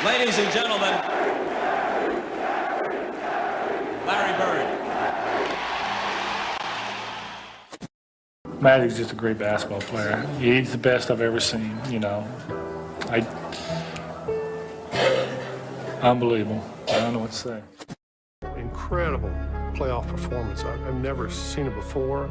Ladies and gentlemen, Larry Bird. Magic's just a great basketball player. He's the best I've ever seen, Unbelievable. I don't know what to say. Incredible playoff performance. I've never seen it before,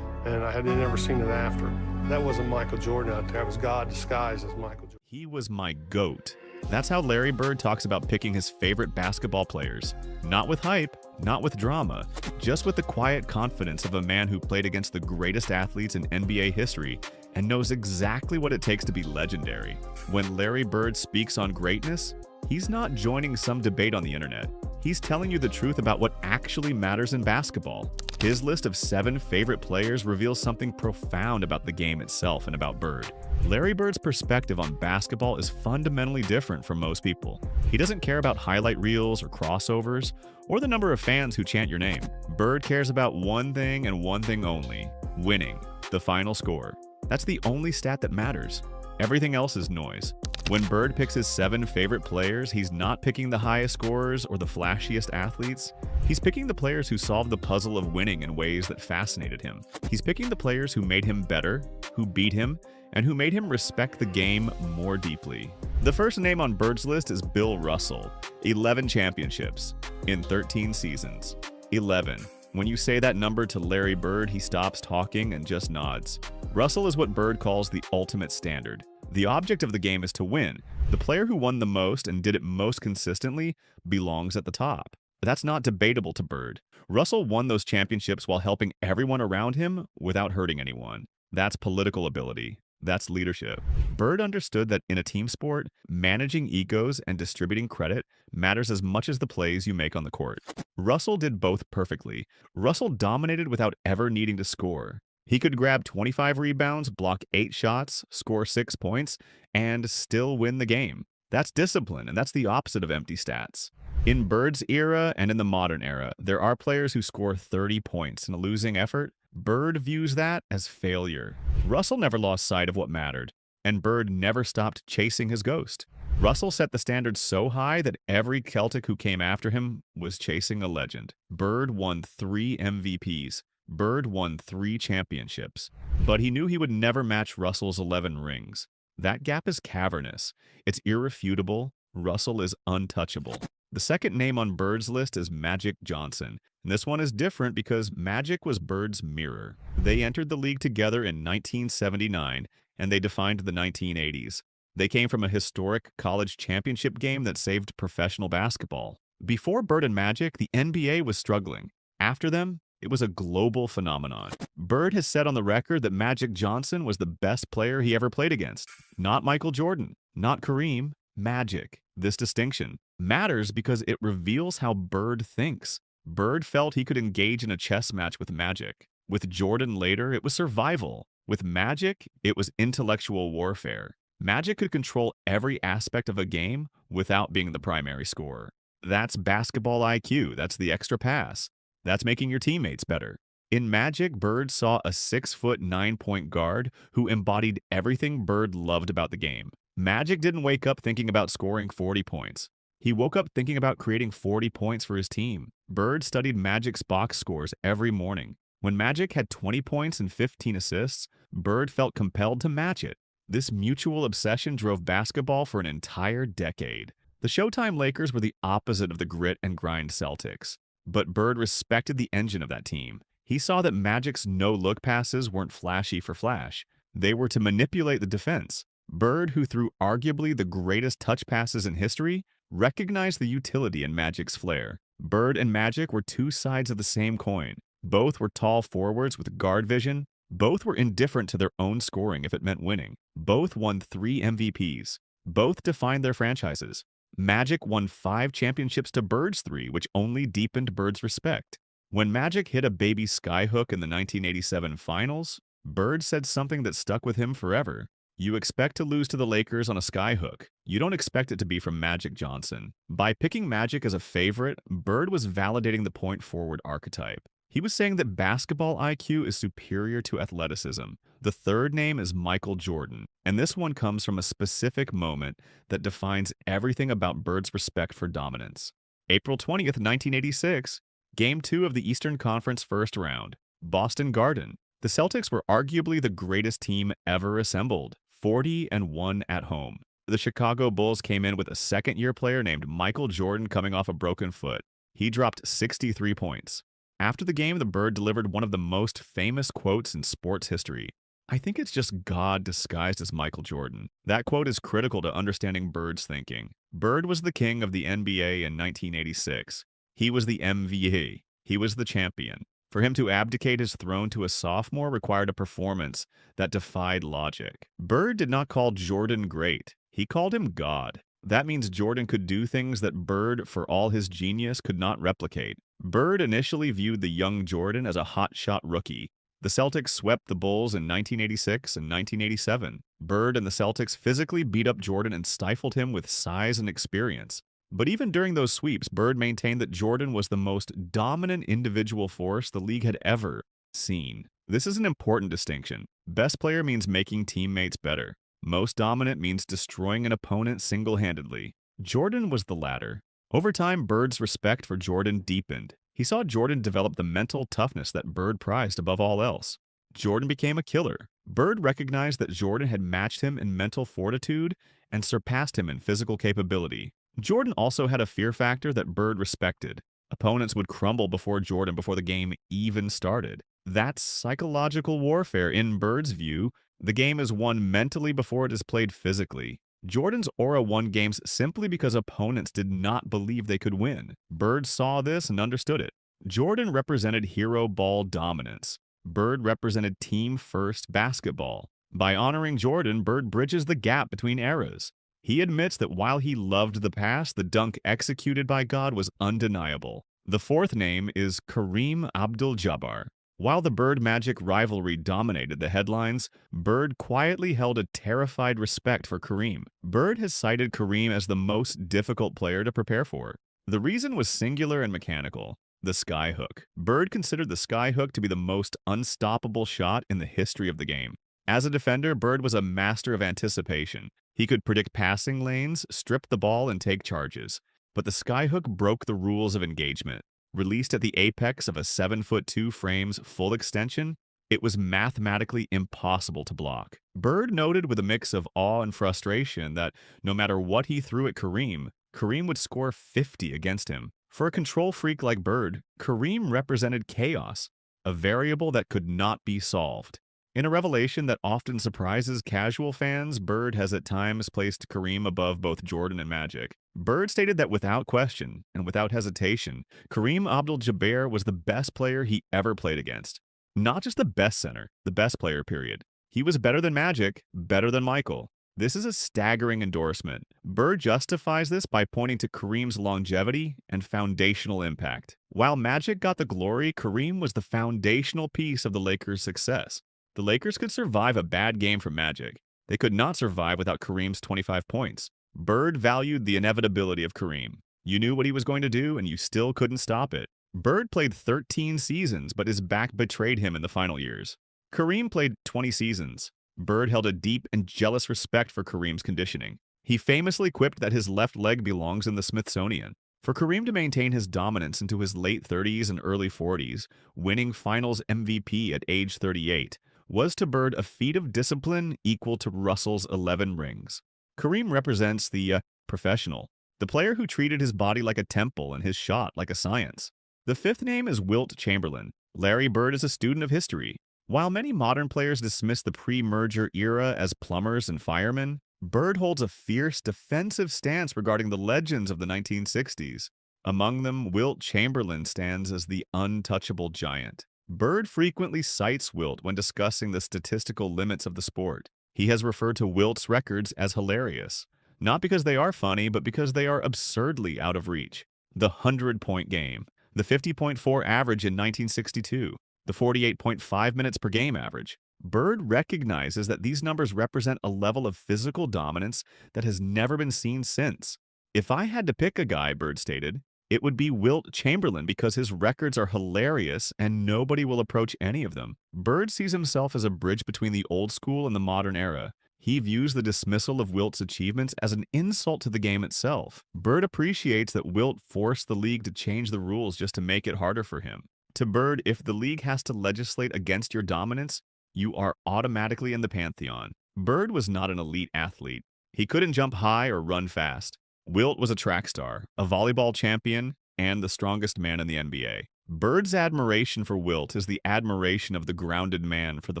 and I had never seen it after. That wasn't Michael Jordan out there. It was God disguised as Michael Jordan. He was my GOAT. That's how Larry Bird talks about picking his favorite basketball players. Not with hype, not with drama, just with the quiet confidence of a man who played against the greatest athletes in NBA history and knows exactly what it takes to be legendary. When Larry Bird speaks on greatness, he's not joining some debate on the internet. He's telling you the truth about what actually matters in basketball. His list of 7 favorite players reveals something profound about the game itself and about Bird. Larry Bird's perspective on basketball is fundamentally different from most people. He doesn't care about highlight reels or crossovers, or the number of fans who chant your name. Bird cares about one thing and one thing only: winning, the final score. That's the only stat that matters. Everything else is noise. When Bird picks his 7 favorite players, he's not picking the highest scorers or the flashiest athletes. He's picking the players who solved the puzzle of winning in ways that fascinated him. He's picking the players who made him better, who beat him, and who made him respect the game more deeply. The first name on Bird's list is Bill Russell. 11 championships in 13 seasons. 11. When you say that number to Larry Bird, he stops talking and just nods. Russell is what Bird calls the ultimate standard. The object of the game is to win. The player who won the most and did it most consistently belongs at the top. But that's not debatable to Bird. Russell won those championships while helping everyone around him without hurting anyone. That's political ability. That's leadership. Bird understood that in a team sport, managing egos and distributing credit matters as much as the plays you make on the court. Russell did both perfectly. Russell dominated without ever needing to score. He could grab 25 rebounds, block 8 shots, score 6 points, and still win the game. That's discipline, and that's the opposite of empty stats. In Bird's era and in the modern era, there are players who score 30 points in a losing effort. Bird views that as failure. Russell never lost sight of what mattered, and Bird never stopped chasing his ghost. Russell set the standard so high that every Celtic who came after him was chasing a legend. Bird won 3 MVPs. Bird won 3 championships. But he knew he would never match Russell's 11 rings. That gap is cavernous. It's irrefutable. Russell is untouchable. The second name on Bird's list is Magic Johnson. And this one is different because Magic was Bird's mirror. They entered the league together in 1979, and they defined the 1980s. They came from a historic college championship game that saved professional basketball. Before Bird and Magic, the NBA was struggling. After them, it was a global phenomenon. Bird has said on the record that Magic Johnson was the best player he ever played against. Not Michael Jordan, not Kareem, Magic. This distinction matters because it reveals how Bird thinks. Bird felt he could engage in a chess match with Magic. With Jordan later, it was survival. With Magic, it was intellectual warfare. Magic could control every aspect of a game without being the primary scorer. That's basketball IQ. That's the extra pass. That's making your teammates better. In Magic, Bird saw a 6-foot 9-point guard who embodied everything Bird loved about the game. Magic didn't wake up thinking about scoring 40 points. He woke up thinking about creating 40 points for his team. Bird studied Magic's box scores every morning. When Magic had 20 points and 15 assists, Bird felt compelled to match it. This mutual obsession drove basketball for an entire decade. The Showtime Lakers were the opposite of the grit and grind Celtics. But Bird respected the engine of that team. He saw that Magic's no-look passes weren't flashy for flash. They were to manipulate the defense. Bird, who threw arguably the greatest touch passes in history, recognized the utility in Magic's flair. Bird and Magic were 2 sides of the same coin. Both were tall forwards with guard vision. Both were indifferent to their own scoring if it meant winning. Both won 3 MVPs. Both defined their franchises. Magic won 5 championships to Bird's 3, which only deepened Bird's respect. When Magic hit a baby skyhook in the 1987 finals, Bird said something that stuck with him forever. You expect to lose to the Lakers on a skyhook. You don't expect it to be from Magic Johnson. By picking Magic as a favorite, Bird was validating the point forward archetype. He was saying that basketball IQ is superior to athleticism. The third name is Michael Jordan, and this one comes from a specific moment that defines everything about Bird's respect for dominance. April 20th, 1986, Game 2 of the Eastern Conference first round, Boston Garden. The Celtics were arguably the greatest team ever assembled, 40-1 at home. The Chicago Bulls came in with a second-year player named Michael Jordan coming off a broken foot. He dropped 63 points. After the game, the Bird delivered one of the most famous quotes in sports history. I think it's just God disguised as Michael Jordan. That quote is critical to understanding Bird's thinking. Bird was the king of the NBA in 1986. He was the MVP. He was the champion. For him to abdicate his throne to a sophomore required a performance that defied logic. Bird did not call Jordan great. He called him God. That means Jordan could do things that Bird, for all his genius, could not replicate. Bird initially viewed the young Jordan as a hotshot rookie. The Celtics swept the Bulls in 1986 and 1987. Bird and the Celtics physically beat up Jordan and stifled him with size and experience. But even during those sweeps, Bird maintained that Jordan was the most dominant individual force the league had ever seen. This is an important distinction. Best player means making teammates better. Most dominant means destroying an opponent single-handedly. Jordan was the latter. Over time, Bird's respect for Jordan deepened. He saw Jordan develop the mental toughness that Bird prized above all else. Jordan became a killer. Bird recognized that Jordan had matched him in mental fortitude and surpassed him in physical capability. Jordan also had a fear factor that Bird respected. Opponents would crumble before Jordan before the game even started. That's psychological warfare in Bird's view. The game is won mentally before it is played physically. Jordan's aura won games simply because opponents did not believe they could win. Bird saw this and understood it. Jordan represented hero ball dominance. Bird represented team-first basketball. By honoring Jordan, Bird bridges the gap between eras. He admits that while he loved the past, the dunk executed by God was undeniable. The fourth name is Kareem Abdul-Jabbar. While the Bird-Magic rivalry dominated the headlines, Bird quietly held a terrified respect for Kareem. Bird has cited Kareem as the most difficult player to prepare for. The reason was singular and mechanical: the skyhook. Bird considered the skyhook to be the most unstoppable shot in the history of the game. As a defender, Bird was a master of anticipation. He could predict passing lanes, strip the ball, and take charges. But the skyhook broke the rules of engagement. Released at the apex of a 7'2" frame's full extension, it was mathematically impossible to block. Bird noted with a mix of awe and frustration that no matter what he threw at Kareem, Kareem would score 50 against him. For a control freak like Bird, Kareem represented chaos, a variable that could not be solved. In a revelation that often surprises casual fans, Bird has at times placed Kareem above both Jordan and Magic. Bird stated that without question and without hesitation, Kareem Abdul-Jabbar was the best player he ever played against. Not just the best center, the best player, period. He was better than Magic, better than Michael. This is a staggering endorsement. Bird justifies this by pointing to Kareem's longevity and foundational impact. While Magic got the glory, Kareem was the foundational piece of the Lakers' success. The Lakers could survive a bad game from Magic. They could not survive without Kareem's 25 points. Bird valued the inevitability of Kareem. You knew what he was going to do, and you still couldn't stop it. Bird played 13 seasons, but his back betrayed him in the final years. Kareem played 20 seasons. Bird held a deep and jealous respect for Kareem's conditioning. He famously quipped that his left leg belongs in the Smithsonian. For Kareem to maintain his dominance into his late 30s and early 40s, winning Finals MVP at age 38, was to Bird a feat of discipline equal to Russell's 11 rings. Kareem represents the professional, the player who treated his body like a temple and his shot like a science. The fifth name is Wilt Chamberlain. Larry Bird is a student of history. While many modern players dismiss the pre-merger era as plumbers and firemen, Bird holds a fierce defensive stance regarding the legends of the 1960s. Among them, Wilt Chamberlain stands as the untouchable giant. Bird frequently cites Wilt when discussing the statistical limits of the sport. He has referred to Wilt's records as hilarious, not because they are funny, but because they are absurdly out of reach. The 100-point game, the 50.4 average in 1962, the 48.5 minutes per game average. Bird recognizes that these numbers represent a level of physical dominance that has never been seen since. If I had to pick a guy, Bird stated, It would be Wilt Chamberlain because his records are hilarious and nobody will approach any of them. Bird sees himself as a bridge between the old school and the modern era. He views the dismissal of Wilt's achievements as an insult to the game itself. Bird appreciates that Wilt forced the league to change the rules just to make it harder for him. To Bird, if the league has to legislate against your dominance, you are automatically in the pantheon. Bird was not an elite athlete. He couldn't jump high or run fast. Wilt was a track star, a volleyball champion, and the strongest man in the NBA. Bird's admiration for Wilt is the admiration of the grounded man for the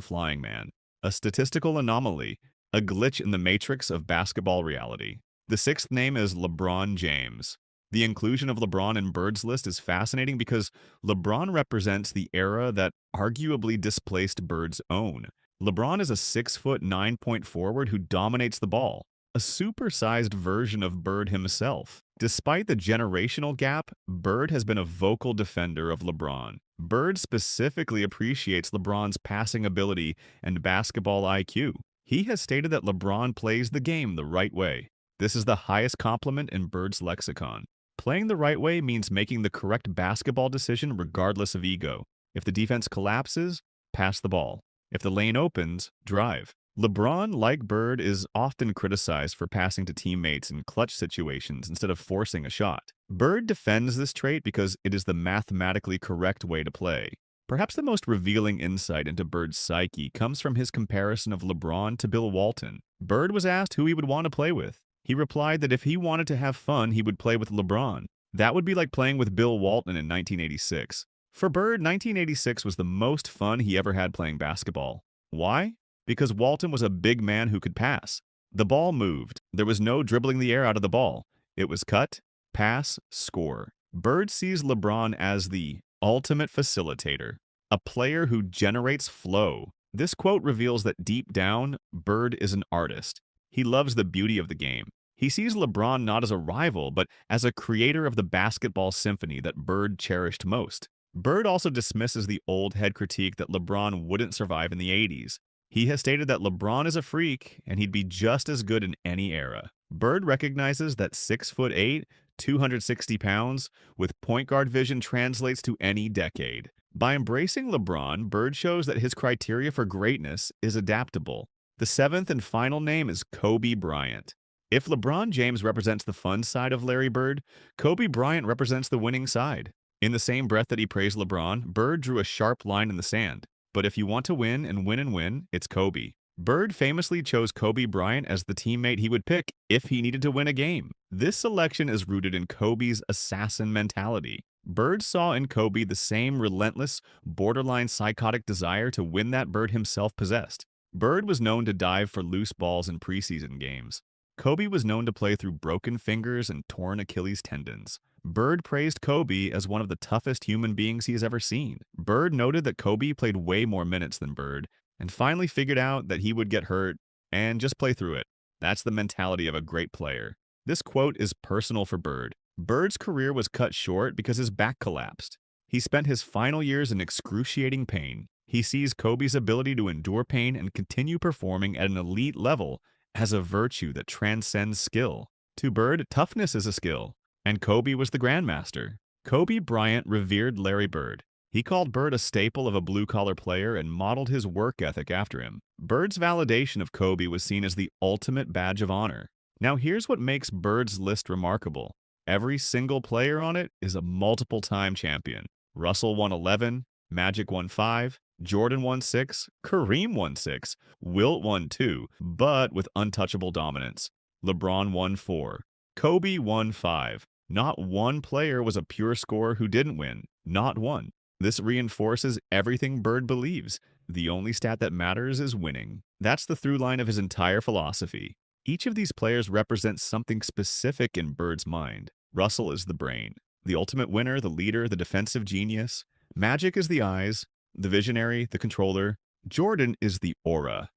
flying man, a statistical anomaly, a glitch in the matrix of basketball reality. The sixth name is LeBron James. The inclusion of LeBron in Bird's list is fascinating because LeBron represents the era that arguably displaced Bird's own. LeBron is a 6'9" forward who dominates the ball, a supersized version of Bird himself. Despite the generational gap, Bird has been a vocal defender of LeBron. Bird specifically appreciates LeBron's passing ability and basketball IQ. He has stated that LeBron plays the game the right way. This is the highest compliment in Bird's lexicon. Playing the right way means making the correct basketball decision regardless of ego. If the defense collapses, pass the ball. If the lane opens, drive. LeBron, like Bird, is often criticized for passing to teammates in clutch situations instead of forcing a shot. Bird defends this trait because it is the mathematically correct way to play. Perhaps the most revealing insight into Bird's psyche comes from his comparison of LeBron to Bill Walton. Bird was asked who he would want to play with. He replied that if he wanted to have fun, he would play with LeBron. That would be like playing with Bill Walton in 1986. For Bird, 1986 was the most fun he ever had playing basketball. Why? Because Walton was a big man who could pass. The ball moved. There was no dribbling the air out of the ball. It was cut, pass, score. Bird sees LeBron as the ultimate facilitator, a player who generates flow. This quote reveals that deep down, Bird is an artist. He loves the beauty of the game. He sees LeBron not as a rival, but as a creator of the basketball symphony that Bird cherished most. Bird also dismisses the old head critique that LeBron wouldn't survive in the 80s. He has stated that LeBron is a freak, and he'd be just as good in any era. Bird recognizes that 6'8", 260 pounds, with point guard vision translates to any decade. By embracing LeBron, Bird shows that his criteria for greatness is adaptable. The seventh and final name is Kobe Bryant. If LeBron James represents the fun side of Larry Bird, Kobe Bryant represents the winning side. In the same breath that he praised LeBron, Bird drew a sharp line in the sand. But if you want to win and win, it's Kobe. Bird famously chose Kobe Bryant as the teammate he would pick if he needed to win a game. This selection is rooted in Kobe's assassin mentality. Bird saw in Kobe the same relentless, borderline psychotic desire to win that Bird himself possessed. Bird was known to dive for loose balls in preseason games. Kobe was known to play through broken fingers and torn Achilles tendons. Bird praised Kobe as one of the toughest human beings he has ever seen. Bird noted that Kobe played way more minutes than Bird, and finally figured out that he would get hurt and just play through it. That's the mentality of a great player. This quote is personal for Bird. Bird's career was cut short because his back collapsed. He spent his final years in excruciating pain. He sees Kobe's ability to endure pain and continue performing at an elite level as a virtue that transcends skill. To Bird, toughness is a skill, and Kobe was the grandmaster. Kobe Bryant revered Larry Bird. He called Bird a staple of a blue-collar player and modeled his work ethic after him. Bird's validation of Kobe was seen as the ultimate badge of honor. Now here's what makes Bird's list remarkable. Every single player on it is a multiple-time champion. Russell won 11, Magic won 5, Jordan won 6, Kareem won 6, Wilt won 2, but with untouchable dominance. LeBron won 4. Kobe won 5. Not one player was a pure scorer who didn't win. Not one. This reinforces everything Bird believes. The only stat that matters is winning. That's the through line of his entire philosophy. Each of these players represents something specific in Bird's mind. Russell is the brain, the ultimate winner, the leader, the defensive genius. Magic is the eyes, the visionary, the controller. Jordan is the aura,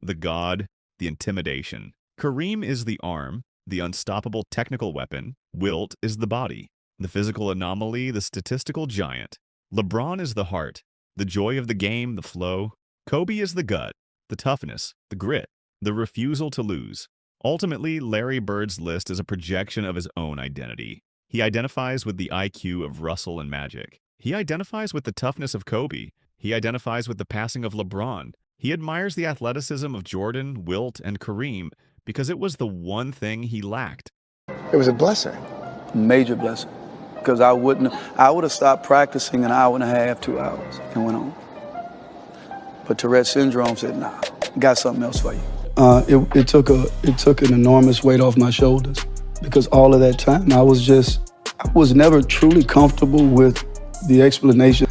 the god, the intimidation. Kareem is the arm, the unstoppable technical weapon. Wilt is the body, the physical anomaly, the statistical giant. LeBron is the heart, the joy of the game, the flow. Kobe is the gut, the toughness, the grit, the refusal to lose. Ultimately, Larry Bird's list is a projection of his own identity. He identifies with the IQ of Russell and Magic. He identifies with the toughness of Kobe. He identifies with the passing of LeBron. He admires the athleticism of Jordan, Wilt, and Kareem because it was the one thing he lacked. It was a blessing. Major blessing. Because I would have stopped practicing an hour and a half, 2 hours, and went on. But Tourette syndrome said, nah, got something else for you. It took an enormous weight off my shoulders because all of that time I was never truly comfortable with the explanation.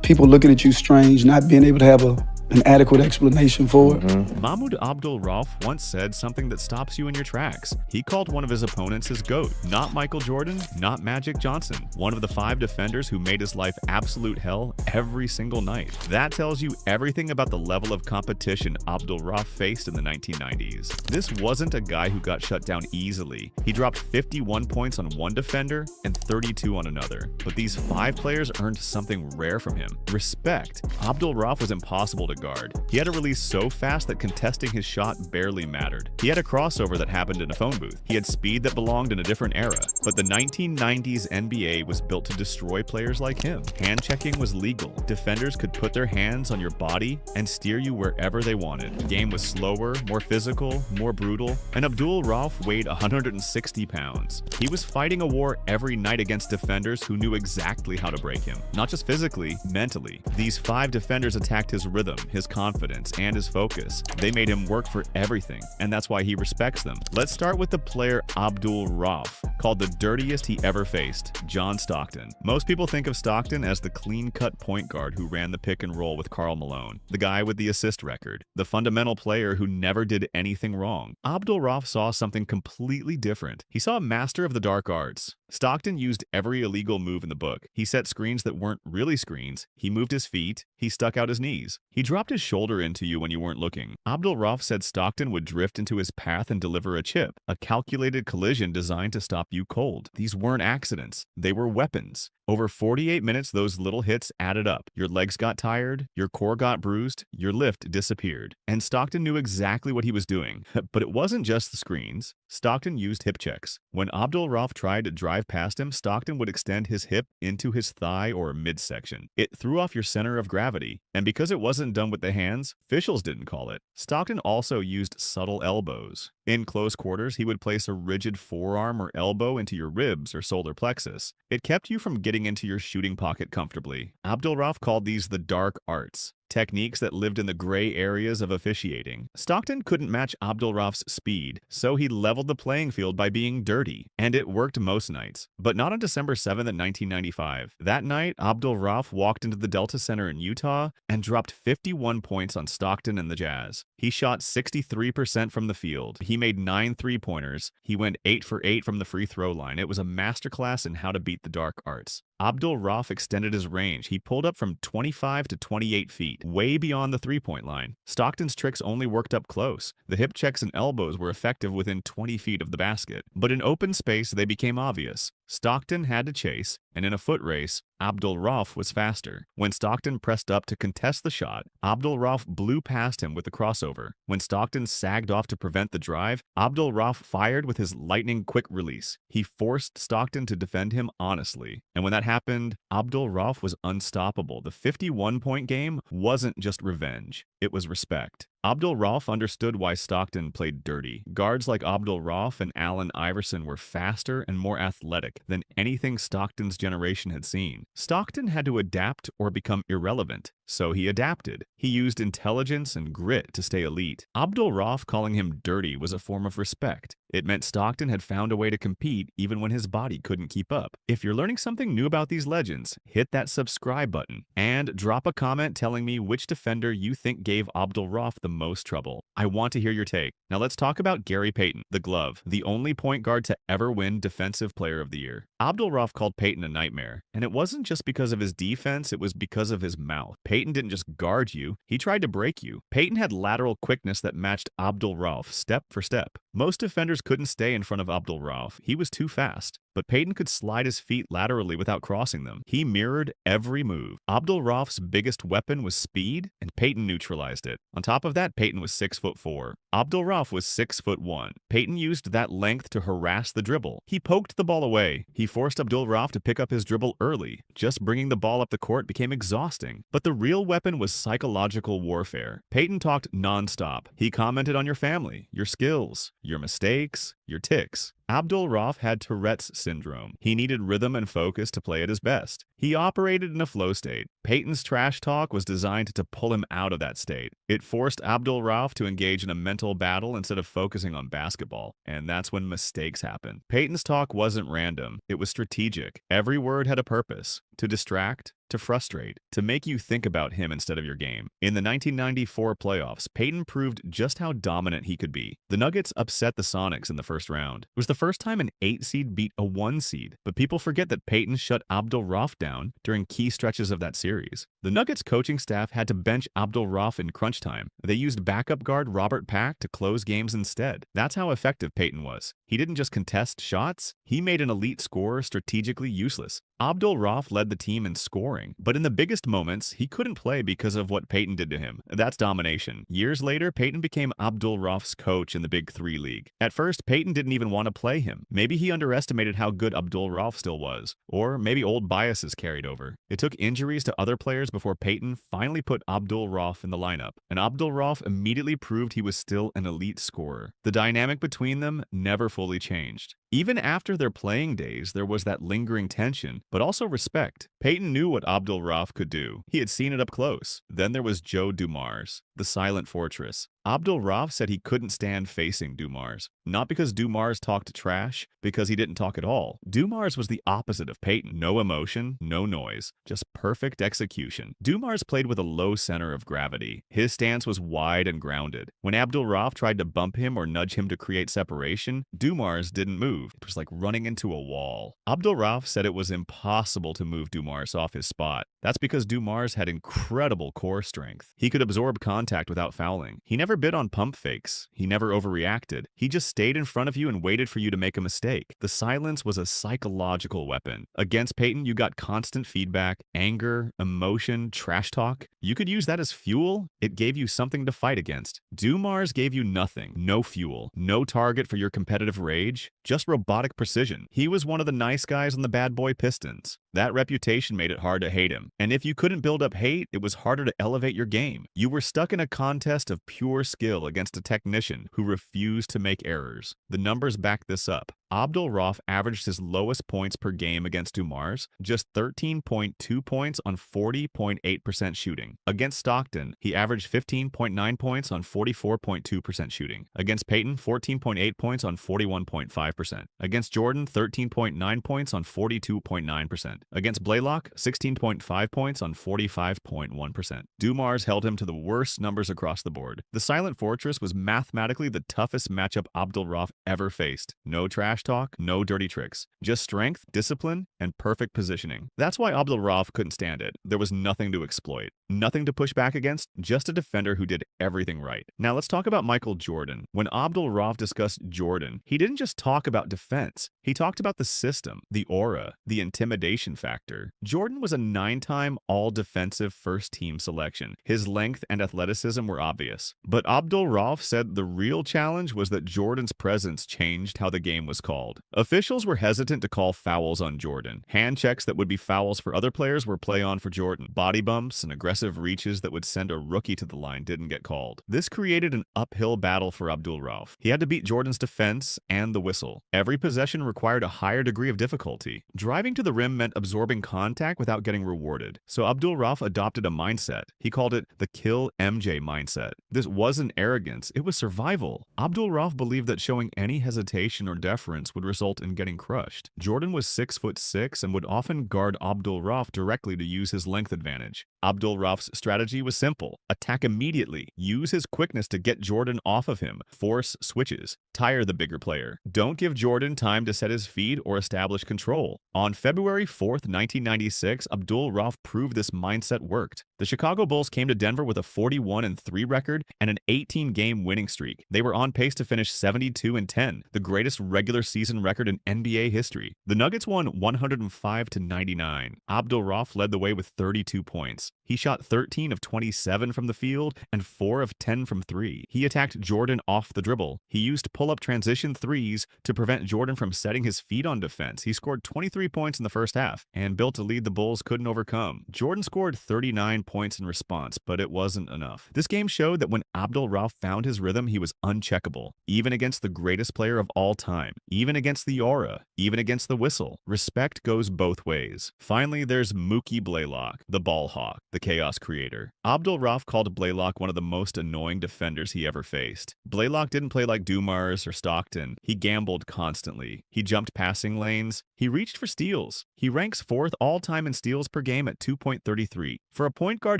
People looking at you strange, not being able to have an adequate explanation for it. Mahmoud Abdul-Rauf once said something that stops you in your tracks. He called one of his opponents his GOAT. Not Michael Jordan, not Magic Johnson. One of the 5 defenders who made his life absolute hell every single night. That tells you everything about the level of competition Abdul-Rauf faced in the 1990s. This wasn't a guy who got shut down easily. He dropped 51 points on one defender and 32 on another. But these 5 players earned something rare from him. Respect. Abdul-Rauf was impossible to guard. He had a release so fast that contesting his shot barely mattered. He had a crossover that happened in a phone booth. He had speed that belonged in a different era. But the 1990s NBA was built to destroy players like him. Hand checking was legal. Defenders could put their hands on your body and steer you wherever they wanted. The game was slower, more physical, more brutal, and Abdul-Rauf weighed 160 pounds. He was fighting a war every night against defenders who knew exactly how to break him. Not just physically, mentally. These 5 defenders attacked his rhythm, his confidence, and his focus. They made him work for everything, and that's why he respects them. Let's start with the player Abdul-Rauf, called the dirtiest he ever faced, John Stockton. Most people think of Stockton as the clean-cut point guard who ran the pick and roll with Karl Malone, the guy with the assist record, the fundamental player who never did anything wrong. Abdul-Rauf saw something completely different. He saw a master of the dark arts. Stockton used every illegal move in the book. He set screens that weren't really screens. He moved his feet. He stuck out his knees. He dropped his shoulder into you when you weren't looking. Abdul-Rauf said Stockton would drift into his path and deliver a chip, a calculated collision designed to stop you cold. These weren't accidents. They were weapons. Over 48 minutes, those little hits added up. Your legs got tired, your core got bruised, your lift disappeared. And Stockton knew exactly what he was doing. But it wasn't just the screens. Stockton used hip checks. When Abdul-Rauf tried to drive past him, Stockton would extend his hip into his thigh or midsection. It threw off your center of gravity. And because it wasn't done with the hands, officials didn't call it. Stockton also used subtle elbows. In close quarters, he would place a rigid forearm or elbow into your ribs or solar plexus. It kept you from getting into your shooting pocket comfortably. Abdul-Rauf called these the dark arts. Techniques that lived in the gray areas of officiating. Stockton couldn't match Abdul-Rauf's speed, so he leveled the playing field by being dirty. And it worked most nights. But not on December 7th, 1995. That night, Abdul-Rauf walked into the Delta Center in Utah and dropped 51 points on Stockton and the Jazz. He shot 63% from the field. He made 9 3-pointers. He went 8 for 8 from the free throw line. It was a masterclass in how to beat the dark arts. Abdul-Rauf extended his range. He pulled up from 25 to 28 feet, way beyond the three-point line. Stockton's tricks only worked up close. The hip checks and elbows were effective within 20 feet of the basket. But in open space, they became obvious. Stockton had to chase, and in a foot race, Abdul-Rauf was faster. When Stockton pressed up to contest the shot, Abdul-Rauf blew past him with the crossover. When Stockton sagged off to prevent the drive, Abdul-Rauf fired with his lightning quick release. He forced Stockton to defend him honestly. And when that happened, Abdul-Rauf was unstoppable. The 51-point game wasn't just revenge. It was respect. Abdul-Rauf understood why Stockton played dirty. Guards like Abdul-Rauf and Allen Iverson were faster and more athletic than anything Stockton's generation had seen. Stockton had to adapt or become irrelevant, so he adapted. He used intelligence and grit to stay elite. Abdul-Rauf calling him dirty was a form of respect. It meant Stockton had found a way to compete even when his body couldn't keep up. If you're learning something new about these legends, hit that subscribe button and drop a comment telling me which defender you think gave Abdul-Rauf the most trouble. I want to hear your take. Now let's talk about Gary Payton, the glove, the only point guard to ever win Defensive Player of the Year. Abdul-Rauf called Payton a nightmare, and it wasn't just because of his defense, it was because of his mouth. Peyton didn't just guard you, he tried to break you. Peyton had lateral quickness that matched Abdul Rauf step for step. Most defenders couldn't stay in front of Abdul Rauf. He was too fast. But Peyton could slide his feet laterally without crossing them. He mirrored every move. Abdul Rauf's biggest weapon was speed, and Peyton neutralized it. On top of that, Peyton was 6'4". Abdul Rauf was 6'1". Peyton used that length to harass the dribble. He poked the ball away. He forced Abdul Rauf to pick up his dribble early. Just bringing the ball up the court became exhausting. But the real weapon was psychological warfare. Peyton talked nonstop. He commented on your family, your skills, your mistakes, your ticks. Abdul Rauf had Tourette's syndrome. He needed rhythm and focus to play at his best. He operated in a flow state. Peyton's trash talk was designed to pull him out of that state. It forced Abdul Rauf to engage in a mental battle instead of focusing on basketball, and that's when mistakes happened. Peyton's talk wasn't random. It was strategic. Every word had a purpose: to distract, to frustrate, to make you think about him instead of your game. In the 1994 playoffs, Peyton proved just how dominant he could be. The Nuggets upset the Sonics in the first round. It was the first time an 8 seed beat a 1 seed, but people forget that Peyton shut Abdul Rauf down during key stretches of that series. The Nuggets coaching staff had to bench Abdul Rauf in crunch time. They used backup guard Robert Pack to close games instead. That's how effective Peyton was. He didn't just contest shots, he made an elite scorer strategically useless. Abdul Rauf led the team in scoring, but in the biggest moments, he couldn't play because of what Peyton did to him. That's domination. Years later, Peyton became Abdul Rauf's coach in the Big 3 League. At first, Peyton didn't even want to play him. Maybe he underestimated how good Abdul Rauf still was, or maybe old biases carried over. It took injuries to other players before Peyton finally put Abdul Rauf in the lineup, and Abdul Rauf immediately proved he was still an elite scorer. The dynamic between them never fully changed. Even after their playing days, there was that lingering tension, but also respect. Peyton knew what Abdul Rauf could do. He had seen it up close. Then there was Joe Dumars, the silent fortress. Abdul Rauf said he couldn't stand facing Dumars. Not because Dumars talked trash, because he didn't talk at all. Dumars was the opposite of Peyton. No emotion, no noise, just perfect execution. Dumars played with a low center of gravity. His stance was wide and grounded. When Abdul Rauf tried to bump him or nudge him to create separation, Dumars didn't move. It was like running into a wall. Abdul Rauf said it was impossible to move Dumars off his spot. That's because Dumars had incredible core strength. He could absorb contact without fouling. He never bit on pump fakes. He never overreacted. He just stayed in front of you and waited for you to make a mistake. The silence was a psychological weapon. Against Peyton, you got constant feedback, anger, emotion, trash talk. You could use that as fuel. It gave you something to fight against. Dumars gave you nothing. No fuel. No target for your competitive rage. Just robotic precision. He was one of the nice guys on the Bad Boy Pistons. That reputation made it hard to hate him. And if you couldn't build up hate, it was harder to elevate your game. You were stuck in a contest of pure skill against a technician who refused to make errors. The numbers back this up. Abdul Rauf averaged his lowest points per game against Dumars, just 13.2 points on 40.8% shooting. Against Stockton, he averaged 15.9 points on 44.2% shooting. Against Peyton, 14.8 points on 41.5%. Against Jordan, 13.9 points on 42.9%. Against Blaylock, 16.5 points on 45.1%. Dumars held him to the worst numbers across the board. The Silent Fortress was mathematically the toughest matchup Abdul Rauf ever faced. No trash talk, no dirty tricks. Just strength, discipline, and perfect positioning. That's why Abdul Rauf couldn't stand it. There was nothing to exploit. Nothing to push back against, just a defender who did everything right. Now let's talk about Michael Jordan. When Abdul Rauf discussed Jordan, he didn't just talk about defense. He talked about the system, the aura, the intimidation factor. Jordan was a 9-time all-defensive first-team selection. His length and athleticism were obvious. But Abdul Rauf said the real challenge was that Jordan's presence changed how the game was called. Officials were hesitant to call fouls on Jordan. Hand checks that would be fouls for other players were play on for Jordan. Body bumps and aggressive reaches that would send a rookie to the line didn't get called. This created an uphill battle for Abdul Rauf. He had to beat Jordan's defense and the whistle. Every possession required a higher degree of difficulty. Driving to the rim meant absorbing contact without getting rewarded. So Abdul Rauf adopted a mindset. He called it the kill MJ mindset. This wasn't arrogance, it was survival. Abdul Rauf believed that showing any hesitation or deference would result in getting crushed. Jordan was 6'6" and would often guard Abdul Rauf directly to use his length advantage. Abdul Rauf's strategy was simple. Attack immediately. Use his quickness to get Jordan off of him. Force switches. Tire the bigger player. Don't give Jordan time to set his feet or establish control. On February 4th, 1996, Abdul Rauf proved this mindset worked. The Chicago Bulls came to Denver with a 41-3 record and an 18-game winning streak. They were on pace to finish 72-10, the greatest regular season record in NBA history. The Nuggets won 105-99. Abdul-Rauf led the way with 32 points. He shot 13 of 27 from the field and 4 of 10 from 3. He attacked Jordan off the dribble. He used pull-up transition threes to prevent Jordan from setting his feet on defense. He scored 23 points in the first half and built a lead the Bulls couldn't overcome. Jordan scored 39 points in response, but it wasn't enough. This game showed that when Abdul-Rauf found his rhythm, he was uncheckable, even against the greatest player of all time, even against the aura, even against the whistle. Respect goes both ways. Finally, there's Mookie Blaylock, the ball hawk, the chaos creator. Abdul-Rauf called Blaylock one of the most annoying defenders he ever faced. Blaylock didn't play like Dumars or Stockton. He gambled constantly. He jumped passing lanes. He reached for steals. He ranks 4th all-time in steals per game at 2.33. For a point guard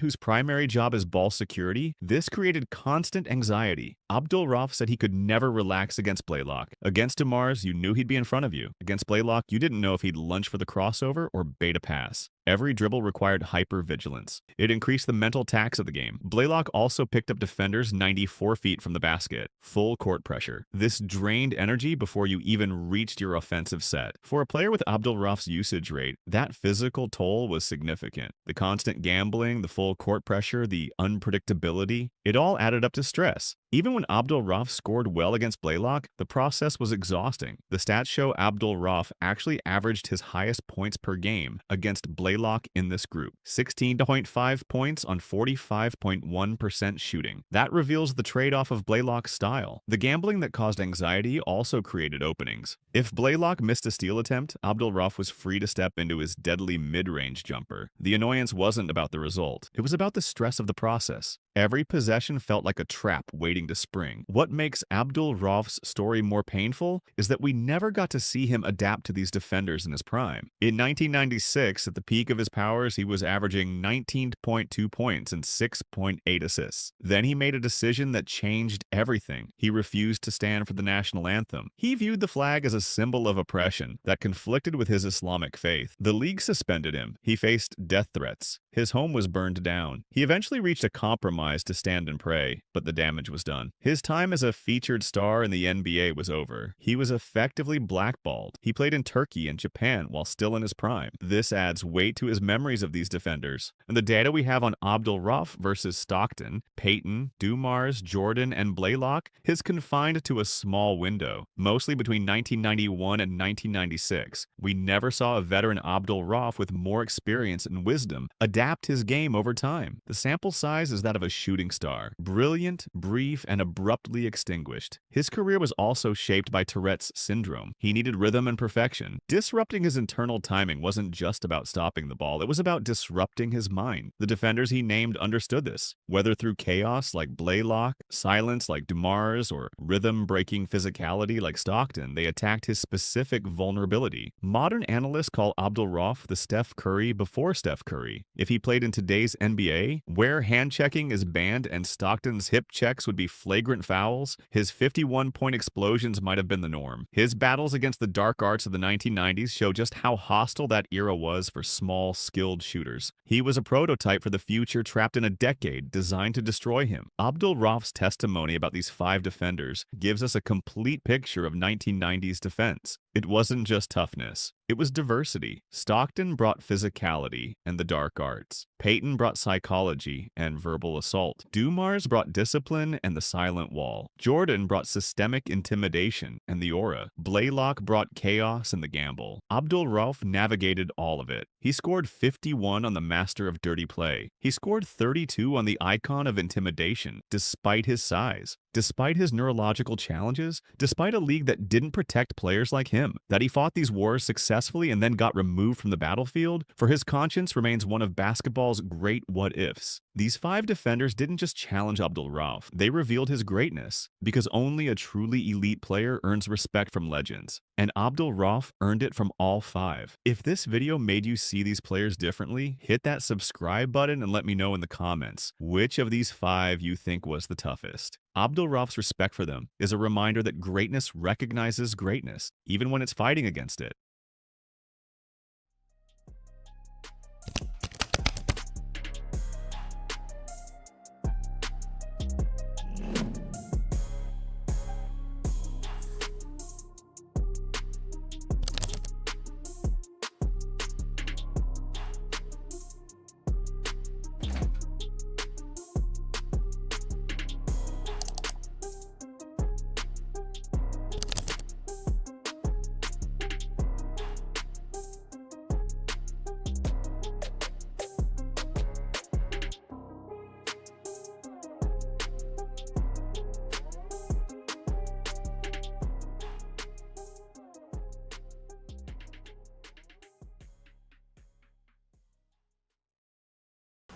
whose primary job is ball security, this created constant anxiety. Abdul-Rauf said he could never relax against Blaylock. Against Dumars, you knew he'd be in front of you. Against Blaylock, you didn't know if he'd lunge for the crossover or bait a pass. Every dribble required hyper-vigilance. It increased the mental tax of the game. Blaylock also picked up defenders 94 feet from the basket. Full court pressure. This drained energy before you even reached your offensive set. For a player with Abdul-Rauf's usage rate, that physical toll was significant. The constant gambling, the full court pressure, the unpredictability, it all added up to stress. Even when Abdul-Rauf scored well against Blaylock, the process was exhausting. The stats show Abdul-Rauf actually averaged his highest points per game against Blaylock in this group, 16.5 points on 45.1% shooting. That reveals the trade-off of Blaylock's style. The gambling that caused anxiety also created openings. If Blaylock missed a steal attempt, Abdul-Rauf was free to step into his deadly mid-range jumper. The annoyance wasn't about the result. It was about the stress of the process. Every possession felt like a trap waiting to spring. What makes Abdul-Rauf's story more painful is that we never got to see him adapt to these defenders in his prime. In 1996, at the peak of his powers, he was averaging 19.2 points and 6.8 assists. Then he made a decision that changed everything. He refused to stand for the national anthem. He viewed the flag as a symbol of oppression that conflicted with his Islamic faith. The league suspended him. He faced death threats. His home was burned down. He eventually reached a compromise to stand and pray, but the damage was done. His time as a featured star in the NBA was over. He was effectively blackballed. He played in Turkey and Japan while still in his prime. This adds weight to his memories of these defenders. And the data we have on Abdul-Rauf versus Stockton, Payton, Dumars, Jordan, and Blaylock is confined to a small window, mostly between 1991 and 1996. We never saw a veteran Abdul-Rauf with more experience and wisdom adapt his game over time. The sample size is that of a shooting star, brilliant, brief, and abruptly extinguished. His career was also shaped by Tourette's syndrome. He needed rhythm and perfection. Disrupting his internal timing wasn't just about stopping the ball, it was about disrupting his mind. The defenders he named understood this, whether through chaos like Blaylock, silence like Dumars, or rhythm-breaking physicality like Stockton. They attacked his specific vulnerability. Modern analysts call Abdul-Rauf the Steph Curry before Steph Curry. If he played in today's NBA, where hand-checking is banned and Stockton's hip checks would be flagrant fouls, his 51-point explosions might have been the norm. His battles against the dark arts of the 1990s show just how hostile that era was for small, skilled shooters. He was a prototype for the future trapped in a decade designed to destroy him. Abdul-Rauf's testimony about these 5 defenders gives us a complete picture of 1990s defense. It wasn't just toughness. It was diversity. Stockton brought physicality and the dark arts. Payton brought psychology and verbal assault. Dumars brought discipline and the silent wall. Jordan brought systemic intimidation and the aura. Blaylock brought chaos and the gamble. Abdul-Rauf navigated all of it. He scored 51 on the master of dirty play. He scored 32 on the icon of intimidation, despite his size. Despite his neurological challenges, despite a league that didn't protect players like him, that he fought these wars successfully and then got removed from the battlefield, for his conscience remains one of basketball's great what-ifs. These 5 defenders didn't just challenge Abdul-Rauf, they revealed his greatness, because only a truly elite player earns respect from legends. And Abdul-Rauf earned it from all 5. If this video made you see these players differently, hit that subscribe button and let me know in the comments which of these 5 you think was the toughest. Abdul-Rauf's respect for them is a reminder that greatness recognizes greatness, even when it's fighting against it.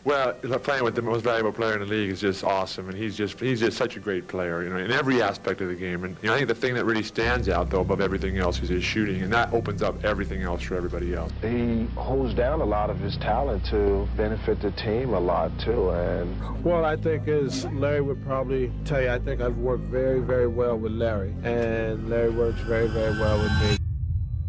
Well, playing with the most valuable player in the league is just awesome, and he's just such a great player, in every aspect of the game. And I think the thing that really stands out, though, above everything else is his shooting, and that opens up everything else for everybody else. He holds down a lot of his talent to benefit the team a lot, too. And well, I think as Larry would probably tell you, I think I've worked very, very well with Larry, and Larry works very, very well with me.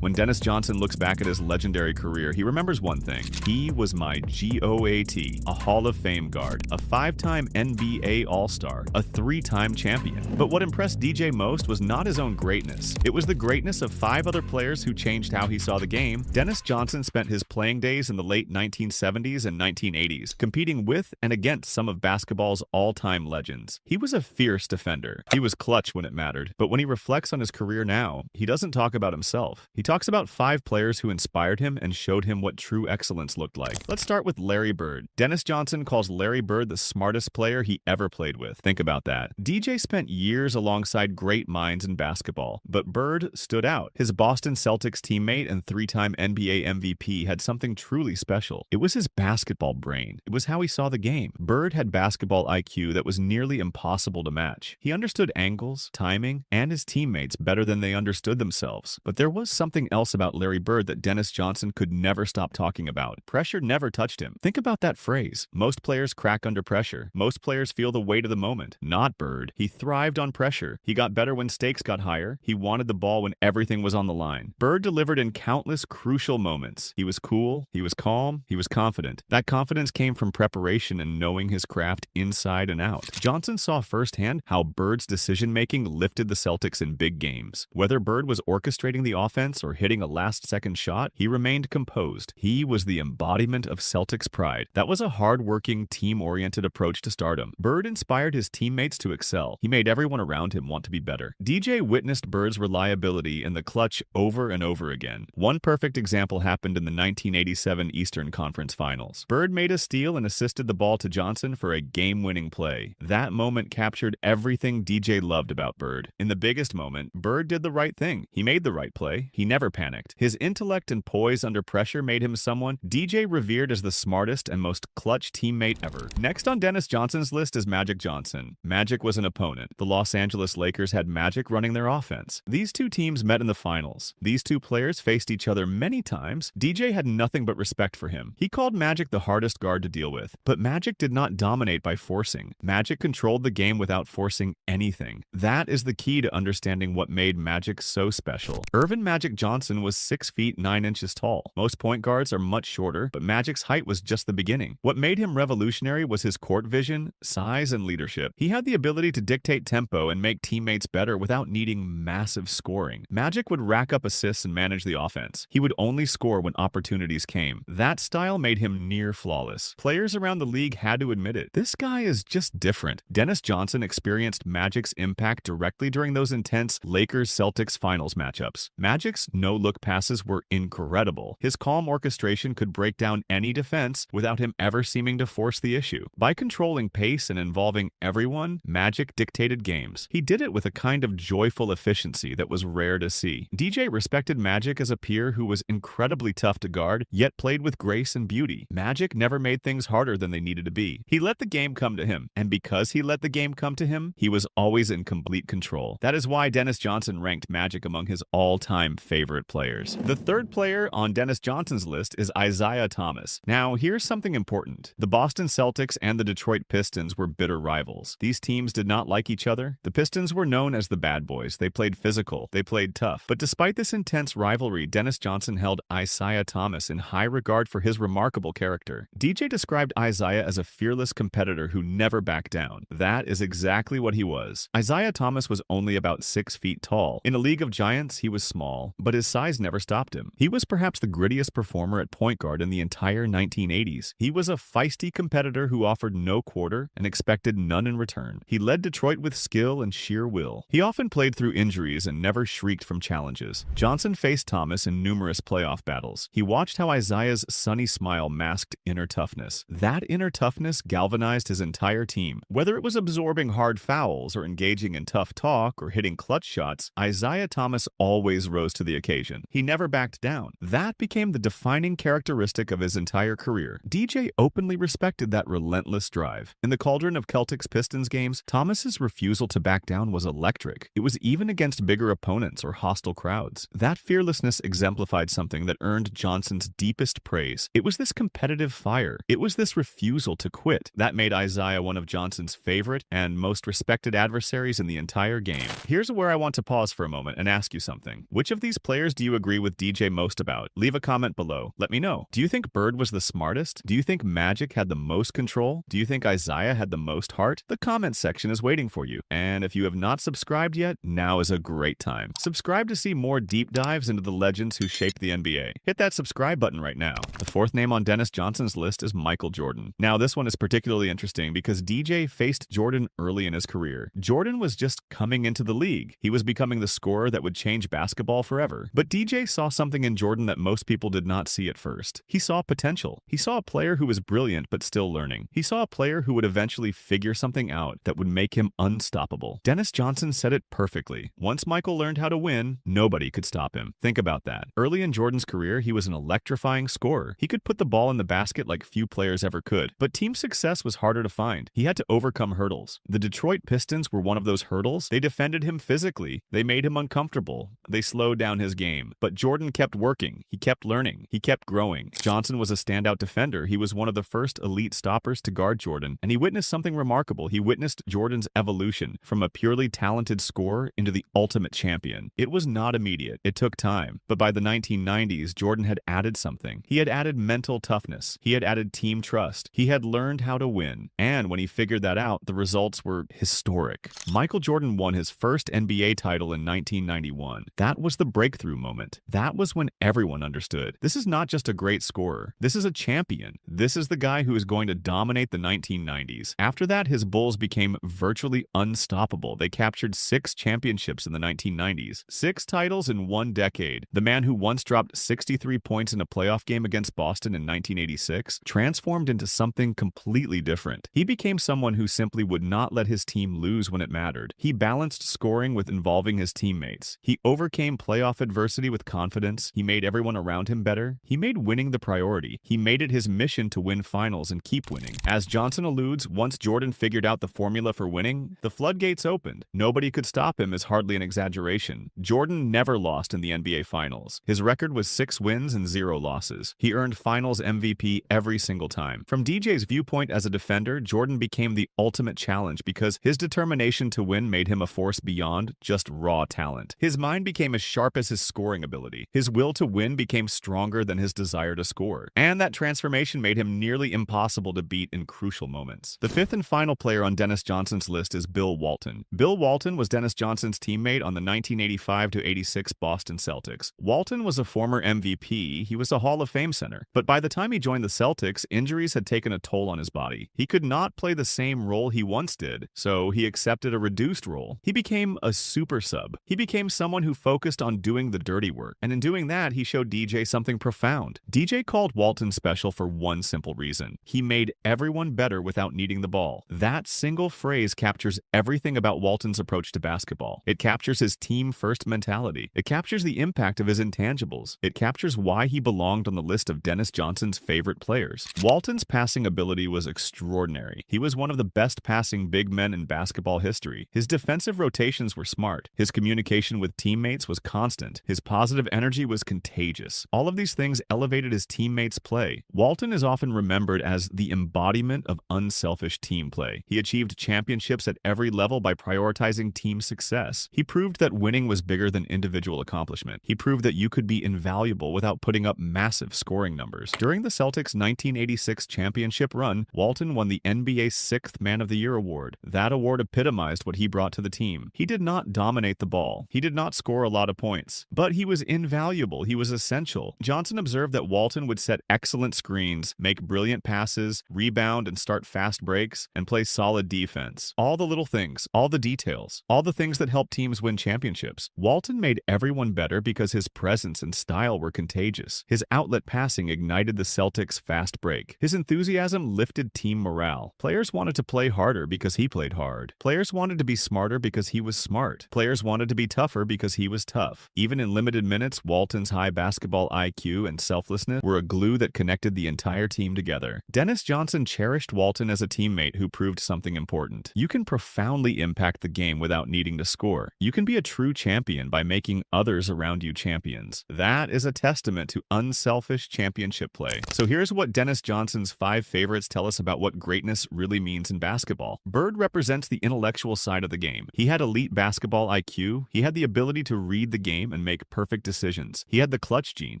When Dennis Johnson looks back at his legendary career, he remembers one thing. He was my GOAT, a Hall of Fame guard, a 5-time NBA All-Star, a 3-time champion. But what impressed DJ most was not his own greatness. It was the greatness of 5 other players who changed how he saw the game. Dennis Johnson spent his playing days in the late 1970s and 1980s, competing with and against some of basketball's all-time legends. He was a fierce defender. He was clutch when it mattered. But when he reflects on his career now, he doesn't talk about himself. He talks about 5 players who inspired him and showed him what true excellence looked like. Let's start with Larry Bird. Dennis Johnson calls Larry Bird the smartest player he ever played with. Think about that. DJ spent years alongside great minds in basketball, but Bird stood out. His Boston Celtics teammate and 3-time NBA MVP had something truly special. It was his basketball brain. It was how he saw the game. Bird had basketball IQ that was nearly impossible to match. He understood angles, timing, and his teammates better than they understood themselves. But there was something else about Larry Bird that Dennis Johnson could never stop talking about. Pressure never touched him. Think about that phrase. Most players crack under pressure. Most players feel the weight of the moment. Not Bird. He thrived on pressure. He got better when stakes got higher. He wanted the ball when everything was on the line. Bird delivered in countless crucial moments. He was cool. He was calm. He was confident. That confidence came from preparation and knowing his craft inside and out. Johnson saw firsthand how Bird's decision-making lifted the Celtics in big games. Whether Bird was orchestrating the offense or hitting a last-second shot, he remained composed. He was the embodiment of Celtics pride. That was a hard-working, team-oriented approach to stardom. Bird inspired his teammates to excel. He made everyone around him want to be better. DJ witnessed Bird's reliability in the clutch over and over again. One perfect example happened in the 1987 Eastern Conference Finals. Bird made a steal and assisted the ball to Johnson for a game-winning play. That moment captured everything DJ loved about Bird. In the biggest moment, Bird did the right thing. He made the right play. He never panicked. His intellect and poise under pressure made him someone DJ revered as the smartest and most clutch teammate ever. Next on Dennis Johnson's list is Magic Johnson. Magic was an opponent. The Los Angeles Lakers had Magic running their offense. These two teams met in the finals. These two players faced each other many times. DJ had nothing but respect for him. He called Magic the hardest guard to deal with. But Magic did not dominate by forcing. Magic controlled the game without forcing anything. That is the key to understanding what made Magic so special. Earvin Magic Johnson was 6 feet 9 inches tall. Most point guards are much shorter, but Magic's height was just the beginning. What made him revolutionary was his court vision, size, and leadership. He had the ability to dictate tempo and make teammates better without needing massive scoring. Magic would rack up assists and manage the offense. He would only score when opportunities came. That style made him near flawless. Players around the league had to admit it. This guy is just different. Dennis Johnson experienced Magic's impact directly during those intense Lakers-Celtics finals matchups. Magic's no-look passes were incredible. His calm orchestration could break down any defense without him ever seeming to force the issue. By controlling pace and involving everyone, Magic dictated games. He did it with a kind of joyful efficiency that was rare to see. DJ respected Magic as a peer who was incredibly tough to guard, yet played with grace and beauty. Magic never made things harder than they needed to be. He let the game come to him, and because he let the game come to him, he was always in complete control. That is why Dennis Johnson ranked Magic among his all-time favorite players. The third player on Dennis Johnson's list is Isiah Thomas. Now, here's something important. The Boston Celtics and the Detroit Pistons were bitter rivals. These teams did not like each other. The Pistons were known as the bad boys. They played physical. They played tough. But despite this intense rivalry, Dennis Johnson held Isiah Thomas in high regard for his remarkable character. DJ described Isiah as a fearless competitor who never backed down. That is exactly what he was. Isiah Thomas was only about 6 feet tall. In a league of giants, he was small, but his size never stopped him. He was perhaps the grittiest performer at point guard in the entire 1980s. He was a feisty competitor who offered no quarter and expected none in return. He led Detroit with skill and sheer will. He often played through injuries and never shrieked from challenges. Johnson faced Thomas in numerous playoff battles. He watched how Isiah's sunny smile masked inner toughness. That inner toughness galvanized his entire team. Whether it was absorbing hard fouls or engaging in tough talk or hitting clutch shots, Isiah Thomas always rose to the occasion. occasion. He never backed down. That became the defining characteristic of his entire career. DJ openly respected that relentless drive. In the cauldron of Celtics Pistons games, Thomas's refusal to back down was electric. It was even against bigger opponents or hostile crowds. That fearlessness exemplified something that earned Johnson's deepest praise. It was this competitive fire. It was this refusal to quit that made Isiah one of Johnson's favorite and most respected adversaries in the entire game. Here's where I want to pause for a moment and ask you something. Which of these players do you agree with DJ most about? Leave a comment below. Let me know. Do you think Bird was the smartest? Do you think Magic had the most control? Do you think Isiah had the most heart? The comment section is waiting for you. And if you have not subscribed yet, now is a great time. Subscribe to see more deep dives into the legends who shaped the NBA. Hit that subscribe button right now. The fourth name on Dennis Johnson's list is Michael Jordan. Now, this one is particularly interesting because DJ faced Jordan early in his career. Jordan was just coming into the league. He was becoming the scorer that would change basketball forever. But DJ saw something in Jordan that most people did not see at first. He saw potential. He saw a player who was brilliant but still learning. He saw a player who would eventually figure something out that would make him unstoppable. Dennis Johnson said it perfectly. Once Michael learned how to win, nobody could stop him. Think about that. Early in Jordan's career, he was an electrifying scorer. He could put the ball in the basket like few players ever could. But team success was harder to find. He had to overcome hurdles. The Detroit Pistons were one of those hurdles. They defended him physically. They made him uncomfortable. They slowed down his game. But Jordan kept working. He kept learning. He kept growing. Johnson was a standout defender. He was one of the first elite stoppers to guard Jordan. And he witnessed something remarkable. He witnessed Jordan's evolution from a purely talented scorer into the ultimate champion. It was not immediate. It took time. But by the 1990s, Jordan had added something. He had added mental toughness. He had added team trust. He had learned how to win. And when he figured that out, the results were historic. Michael Jordan won his first NBA title in 1991. That was the breakthrough moment. That was when everyone understood. This is not just a great scorer. This is a champion. This is the guy who is going to dominate the 1990s. After that, his Bulls became virtually unstoppable. They captured 6 championships in the 1990s. 6 titles in 1 decade. The man who once dropped 63 points in a playoff game against Boston in 1986 transformed into something completely different. He became someone who simply would not let his team lose when it mattered. He balanced scoring with involving his teammates. He overcame playoff adversity with confidence. He made everyone around him better. He made winning the priority. He made it his mission to win finals and keep winning. As Johnson alludes, once Jordan figured out the formula for winning, the floodgates opened. Nobody could stop him is hardly an exaggeration. Jordan never lost in the NBA Finals. His record was 6 wins and 0 losses. He earned Finals MVP every single time. From DJ's viewpoint as a defender, Jordan became the ultimate challenge because his determination to win made him a force beyond just raw talent. His mind became as sharp as his scoring ability. His will to win became stronger than his desire to score. And that transformation made him nearly impossible to beat in crucial moments. The 5th and final player on Dennis Johnson's list is Bill Walton. Bill Walton was Dennis Johnson's teammate on the 1985-86 Boston Celtics. Walton was a former MVP. He was a Hall of Fame center. But by the time he joined the Celtics, injuries had taken a toll on his body. He could not play the same role he once did, so he accepted a reduced role. He became a super sub. He became someone who focused on doing the dirty work. And in doing that, he showed DJ something profound. DJ called Walton special for one simple reason. He made everyone better without needing the ball. That single phrase captures everything about Walton's approach to basketball. It captures his team-first mentality. It captures the impact of his intangibles. It captures why he belonged on the list of Dennis Johnson's favorite players. Walton's passing ability was extraordinary. He was one of the best passing big men in basketball history. His defensive rotations were smart. His communication with teammates was constant. His positive energy was contagious. All of these things elevated his teammates' play. Walton is often remembered as the embodiment of unselfish team play. He achieved championships at every level by prioritizing team success. He proved that winning was bigger than individual accomplishment. He proved that you could be invaluable without putting up massive scoring numbers. During the Celtics' 1986 championship run, Walton won the NBA's 6th Man of the Year award. That award epitomized what he brought to the team. He did not dominate the ball. He did not score a lot of points. But he was invaluable. He was essential. Johnson observed that Walton would set excellent screens, make brilliant passes, rebound and start fast breaks, and play solid defense. All the little things, all the details, all the things that help teams win championships. Walton made everyone better because his presence and style were contagious. His outlet passing ignited the Celtics' fast break. His enthusiasm lifted team morale. Players wanted to play harder because he played hard. Players wanted to be smarter because he was smart. Players wanted to be tougher because he was tough. Even Even in limited minutes, Walton's high basketball IQ and selflessness were a glue that connected the entire team together. Dennis Johnson cherished Walton as a teammate who proved something important. You can profoundly impact the game without needing to score. You can be a true champion by making others around you champions. That is a testament to unselfish championship play. So here's what Dennis Johnson's 5 favorites tell us about what greatness really means in basketball. Bird represents the intellectual side of the game. He had elite basketball IQ. He had the ability to read the game and make perfect decisions. He had the clutch gene.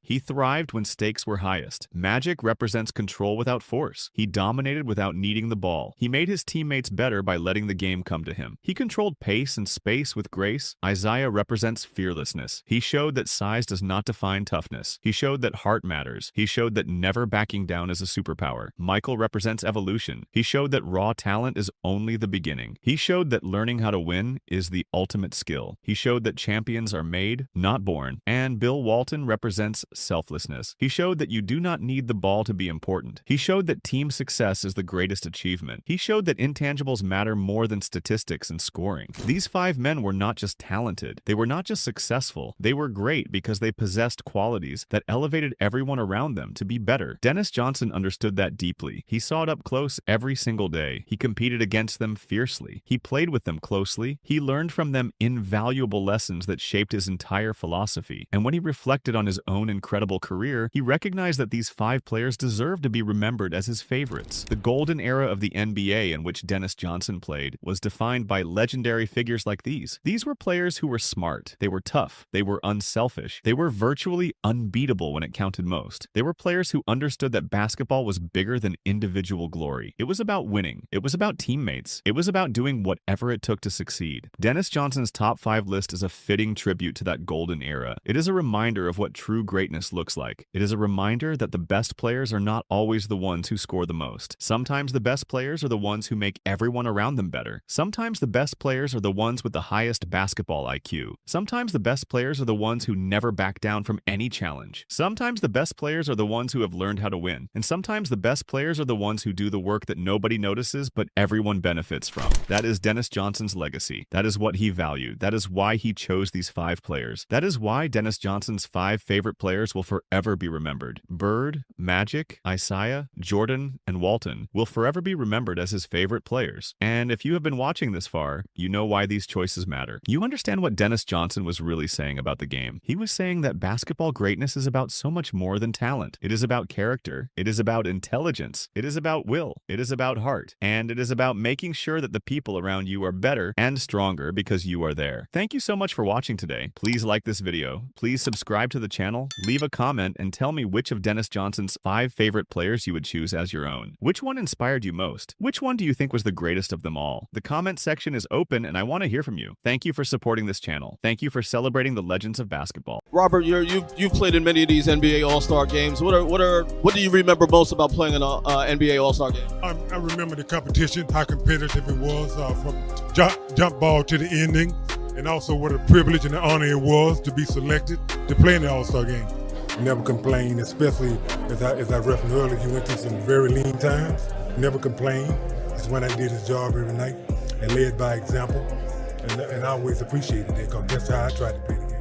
He thrived when stakes were highest. Magic represents control without force. He dominated without needing the ball. He made his teammates better by letting the game come to him. He controlled pace and space with grace. Isaiah represents fearlessness. He showed that size does not define toughness. He showed that heart matters. He showed that never backing down is a superpower. Michael represents evolution. He showed that raw talent is only the beginning. He showed that learning how to win is the ultimate skill. He showed that champions are made, not born. And Bill Walton represents selflessness. He showed that you do not need the ball to be important. He showed that team success is the greatest achievement. He showed that intangibles matter more than statistics and scoring. These 5 men were not just talented. They were not just successful. They were great because they possessed qualities that elevated everyone around them to be better. Dennis Johnson understood that deeply. He saw it up close every single day. He competed against them fiercely. He played with them closely. He learned from them invaluable lessons that shaped his entire philosophy. And when he reflected on his own incredible career, he recognized that these 5 players deserved to be remembered as his favorites. The golden era of the NBA in which Dennis Johnson played was defined by legendary figures like these. These were players who were smart. They were tough. They were unselfish. They were virtually unbeatable when it counted most. They were players who understood that basketball was bigger than individual glory. It was about winning. It was about teammates. It was about doing whatever it took to succeed. Dennis Johnson's top 5 list is a fitting tribute to that golden era. It is a reminder of what true greatness looks like. It is a reminder that the best players are not always the ones who score the most. Sometimes the best players are the ones who make everyone around them better. Sometimes the best players are the ones with the highest basketball IQ. Sometimes the best players are the ones who never back down from any challenge. Sometimes the best players are the ones who have learned how to win. And sometimes the best players are the ones who do the work that nobody notices but everyone benefits from. That is Dennis Johnson's legacy. That is what he valued. That is why he chose these 5 players. That is why Dennis Johnson's 5 favorite players will forever be remembered. Bird, Magic, Isaiah, Jordan, and Walton will forever be remembered as his favorite players. And if you have been watching this far, you know why these choices matter. You understand what Dennis Johnson was really saying about the game. He was saying that basketball greatness is about so much more than talent. It is about character. It is about intelligence. It is about will. It is about heart. And it is about making sure that the people around you are better and stronger because you are there. Thank you so much for watching today. Please like this video. Please subscribe to the channel, leave a comment, and tell me which of Dennis Johnson's 5 favorite players you would choose as your own. Which one inspired you most? Which one do you think was the greatest of them all? The comment section is open and I want to hear from you. Thank you for supporting this channel. Thank you for celebrating the legends of basketball. Robert, you've played in many of these NBA All-Star games. What do you remember most about playing in an NBA All-Star game? I remember the competition, how competitive it was, from jump ball to the ending, and also what a privilege and an honor it was to be selected to play in the All-Star game. Never complained, especially as I referenced earlier, he went through some very lean times. Never complained. It's when I did his job every night and led by example, and I always appreciated that because that's how I tried to play the game.